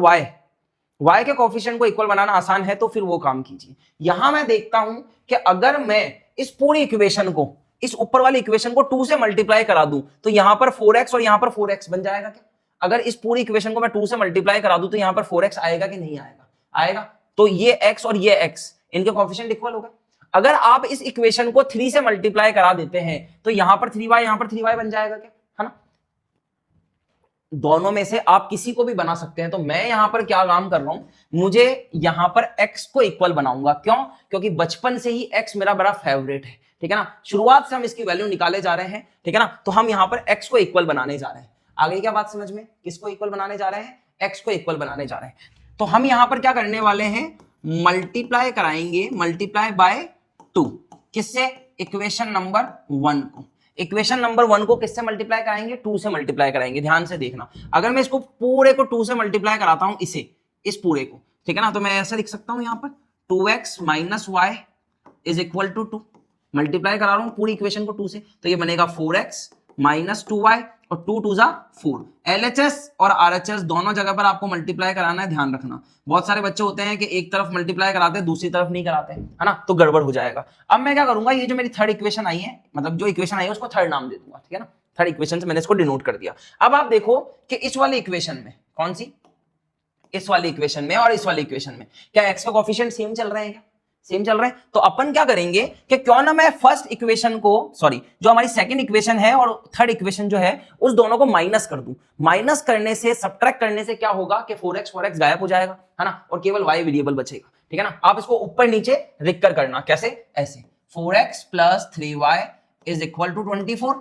y के कोफिशिएंट को इक्वल बनाना आसान है तो फिर वो काम कीजिए। यहां मैं देखता हूं कि अगर मैं इस पूरी इक्वेशन को, इस ऊपर वाली इक्वेशन को 2 से मल्टीप्लाई करा दूं तो यहां पर 4x और यहां पर 4x बन जाएगा क्या? अगर इस पूरी इक्वेशन को मैं 2 से मल्टीप्लाई करा दूं तो यहां पर 4x आएगा कि नहीं आएगा? आएगा। तो ये x और ये x इनके कोफिशिएंट इक्वल होगा। अगर आप इस इक्वेशन को 3 से मल्टीप्लाई करा देते हैं तो यहां पर 3y यहां पर 3y बन जाएगा क्या, है ना। दोनों में से आप किसी को भी बना सकते हैं। तो मैं यहां पर क्या काम कर रहा हूं, मुझे यहां पर x को इक्वल बनाऊंगा। क्यों? क्योंकि बचपन से ही x मेरा बड़ा फेवरेट है, ठीक है ना। शुरुआत से हम इसकी वैल्यू निकाले जा रहे हैं, ठीक है ना। तो हम यहां पर x को इक्वल बनाने जा रहे हैं। आगे क्या बात समझ में, किसको इक्वल बनाने जा रहे हैं, x को इक्वल बनाने जा रहे हैं। तो हम यहां पर क्या करने वाले हैं, मल्टीप्लाई कराएंगे, मल्टीप्लाई बाय 2, किससे, इक्वेशन नंबर 1 को। इक्वेशन नंबर 1 को किससे मल्टीप्लाई कराएंगे, 2 से मल्टीप्लाई कराएंगे। ध्यान से देखना, अगर मैं इसको पूरे को 2 से मल्टीप्लाई कराता हूं, इस पूरे को, ठीक है ना, तो मैं ऐसा लिख सकता हूं यहां पर 2x minus y is equal to 2। Multiply करा रहा हूं पूरी इक्वेशन को 2 से, तो ये बनेगा 4x माइनस 2y और 2 2 जा 4। LHS और RHS दोनों जगह पर आपको मल्टीप्लाई कराना है, ध्यान रखना। बहुत सारे बच्चे होते हैं कि एक तरफ मल्टीप्लाई कराते हैं, दूसरी तरफ नहीं कराते हैं, है ना, तो गड़बड़ हो जाएगा। अब मैं क्या करूंगा, ये जो मेरी थर्ड इक्वेशन आई है, मतलब जो इक्वेशन आई है उसको थर्ड नाम दे दूंगा, ठीक है ना। थर्ड इक्वेशन से मैंने इसको डिनोट कर दिया। अब आप देखो कि इस वाली इक्वेशन में, कौन सी, इस वाली इक्वेशन में और इस वाली इक्वेशन में क्या x के कोएफिशिएंट सेम चल रहे हैं क्या, सेम चल रहे हैं। तो अपन क्या करेंगे कि क्यों ना मैं फर्स्ट इक्वेशन को, सॉरी, जो हमारी सेकंड इक्वेशन है और थर्ड इक्वेशन जो है, उस दोनों को माइनस कर दूं। माइनस करने से, सब्ट्रैक्ट करने से क्या होगा कि 4x गायब हो जाएगा, है ना, और केवल y वेरिएबल बचेगा, ठीक है ना। आप इसको ऊपर नीचे लिख कर करना, कैसे, ऐसे 4x plus 3y is equal to 24,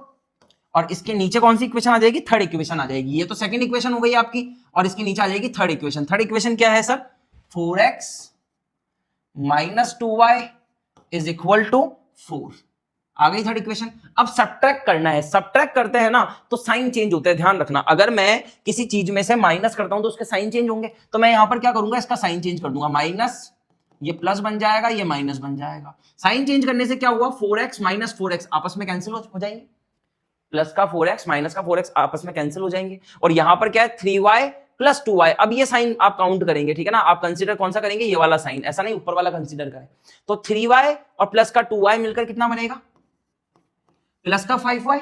और इसके नीचे कौन सी इक्वेशन आ जाएगी, थर्ड इक्वेशन आ जाएगी। ये तो सेकंड इक्वेशन हो गई आपकी, और इसके नीचे आ जाएगी थर्ड इक्वेशन। थर्ड इक्वेशन क्या है sir, 4x minus 2y is equal to 4। आ गई थर्ड इक्वेशन। अब सब्ट्रैक्ट करना है, सब्ट्रैक्ट करते हैं ना तो साइन चेंज होते हैं, ध्यान रखना। अगर मैं किसी चीज में से माइनस करता हूं तो उसके साइन चेंज होंगे, तो मैं यहां पर क्या करूंगा, इसका साइन चेंज कर दूंगा। माइनस, ये प्लस बन जाएगा, ये माइनस बन जाएगा। साइन चेंज करने से क्या हुआ, 4x माइनस 4x आपस में कैंसिल हो जाएंगे, प्लस का 4x माइनस का 4x आपस में कैंसिल हो जाएंगे। और यहां पर क्या है, 3y प्लस 2y। अब ये साइन आप काउंट करेंगे, ठीक है ना, आप कंसीडर कौन सा करेंगे, ये वाला साइन, ऐसा नहीं ऊपर वाला कंसीडर करें। तो 3y और प्लस का 2y मिलकर कितना बनेगा, प्लस का 5y।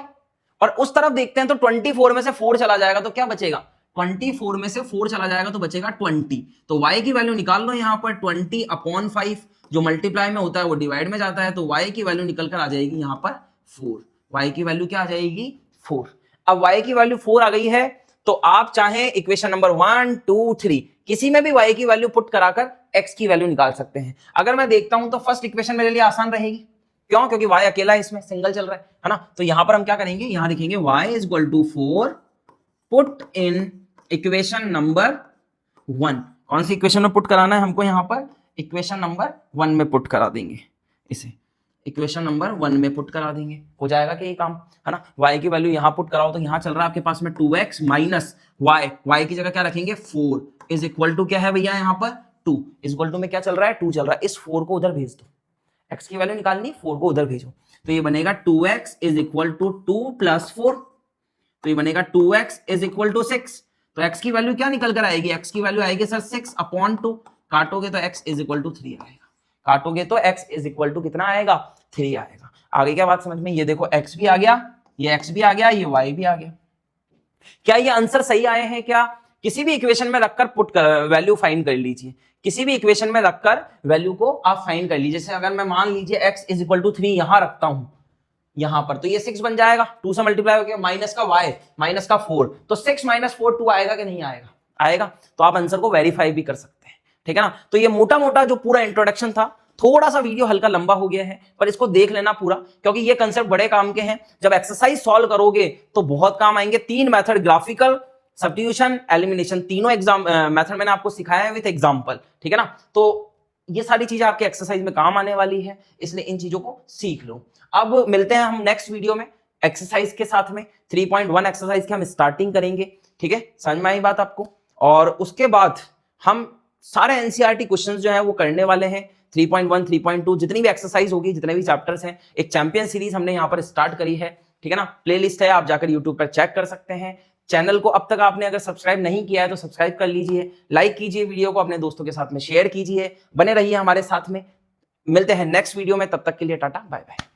और उस तरफ देखते हैं तो 24 में से 4 चला जाएगा तो क्या बचेगा, 24 में से 4 चला जाएगा तो बचेगा 20। तो y की वैल्यू निकाल लो यहां पर, 20/5 जो मल्टीप्लाई में होता है वो डिवाइड में जाता है, तो y की वैल्यू निकल कर आ जाएगी यहां पर 4। y की वैल्यू क्या आ जाएगी, 4। अब y की वैल्यू 4 आ गई है, तो आप चाहे इक्वेशन नंबर 1 2 3 किसी में भी y की वैल्यू पुट कराकर x की वैल्यू निकाल सकते हैं। अगर मैं देखता हूं तो फर्स्ट इक्वेशन मेरे लिए आसान रहेगी, क्यों, क्योंकि y अकेला है, इसमें सिंगल चल रहा है ना। तो यहां पर हम क्या करेंगे, यहां लिखेंगे y is equal to 4 put in equation number 1। कौन सी इक्वेशन में पुट कराना है हमको, यहां पर इक्वेशन नंबर 1 में पुट करा देंगे, इसे इक्वेशन नंबर 1 में पुट करा देंगे, हो जाएगा कि ये काम, है ना। y की वैल्यू यहां पुट कराओ तो यहां चल रहा है आपके पास में 2x माइनस y की जगह क्या रखेंगे 4 इज इक्वल टू क्या है भैया, यहां पर 2 इज इक्वल टू में क्या चल रहा है, 2 चल रहा है। इस 4 को उधर भेज दो, x की वैल्यू निकालनी, 4 को उधर भेजो, तो ये बनेगा 2x is equal to 2 plus 4, तो ये बनेगा 2x इज इक्वल टू 6। तो x की वैल्यू क्या निकल कर आएगी, x की वैल्यू आएगी सर 6/2, काटोगे तो x इज इक्वल टू 3 आएगा, काटोगे तो x इज इक्वल टू कितना आएगा, 3 आएगा। आगे क्या बात समझ में, ये देखो x भी आ गया, ये x भी आ गया, ये y भी आ गया। क्या ये आंसर सही आए हैं क्या, किसी भी इक्वेशन में रखकर पुट कर वैल्यू फाइंड कर लीजिए, किसी भी इक्वेशन में रखकर वैल्यू को आप फाइंड कर लीजिए। जैसे अगर मैं मान लीजिए x इज इक्वल टू 3 यहां रखता हूं, यहां पर, तो ये 6 बन जाएगा, 2 से मल्टीप्लाई हो गया, माइनस का y माइनस का 4, तो 6 माइनस 4 2 आएगा कि नहीं आएगा, आएगा। तो आप आंसर को वेरीफाई भी कर सकते हैं, ठीक है ना। तो ये मोटा मोटा जो पूरा इंट्रोडक्शन था, थोड़ा सा वीडियो हल्का लंबा हो गया है, पर इसको देख लेना पूरा, क्योंकि ये कंसेप्ट बड़े काम के हैं। जब एक्सरसाइज सॉल्व करोगे तो बहुत काम आएंगे। 3 मेथड, ग्राफिकल, सब्स्टिट्यूशन, एलिमिनेशन, तीनों एग्जाम मेथड मैंने आपको सिखाया है विद एग्जांपल, ठीक है ना। तो ये सारी चीजें आपके एक्सरसाइज में काम आने वाली है, इसलिए इन चीजों को सीख लो। अब मिलते हैं हम नेक्स्ट वीडियो में एक्सरसाइज के साथ में, 3.1 एक्सरसाइज की हम स्टार्टिंग करेंगे, ठीक है, समझ में आई बात आपको। और उसके बाद हम सारे एनसीईआरटी क्वेश्चंस जो है वो करने वाले हैं। 3.1 3.2 जितनी भी एक्सरसाइज होगी, जितने भी चैप्टर्स हैं, एक चैंपियन सीरीज हमने यहाँ पर स्टार्ट करी है, ठीक है ना। प्लेलिस्ट है, आप जाकर यूट्यूब पर चेक कर सकते हैं। चैनल को अब तक आपने अगर सब्सक्राइब नहीं किया है तो सब्सक्राइब कर लीजिए, लाइक कीजिए, वीडियो को अपने दोस्तों के साथ में शेयर कीजिए, बने रहिए हमारे साथ में। मिलते हैं नेक्स्ट वीडियो में, तब तक के लिए टाटा बाय बाय।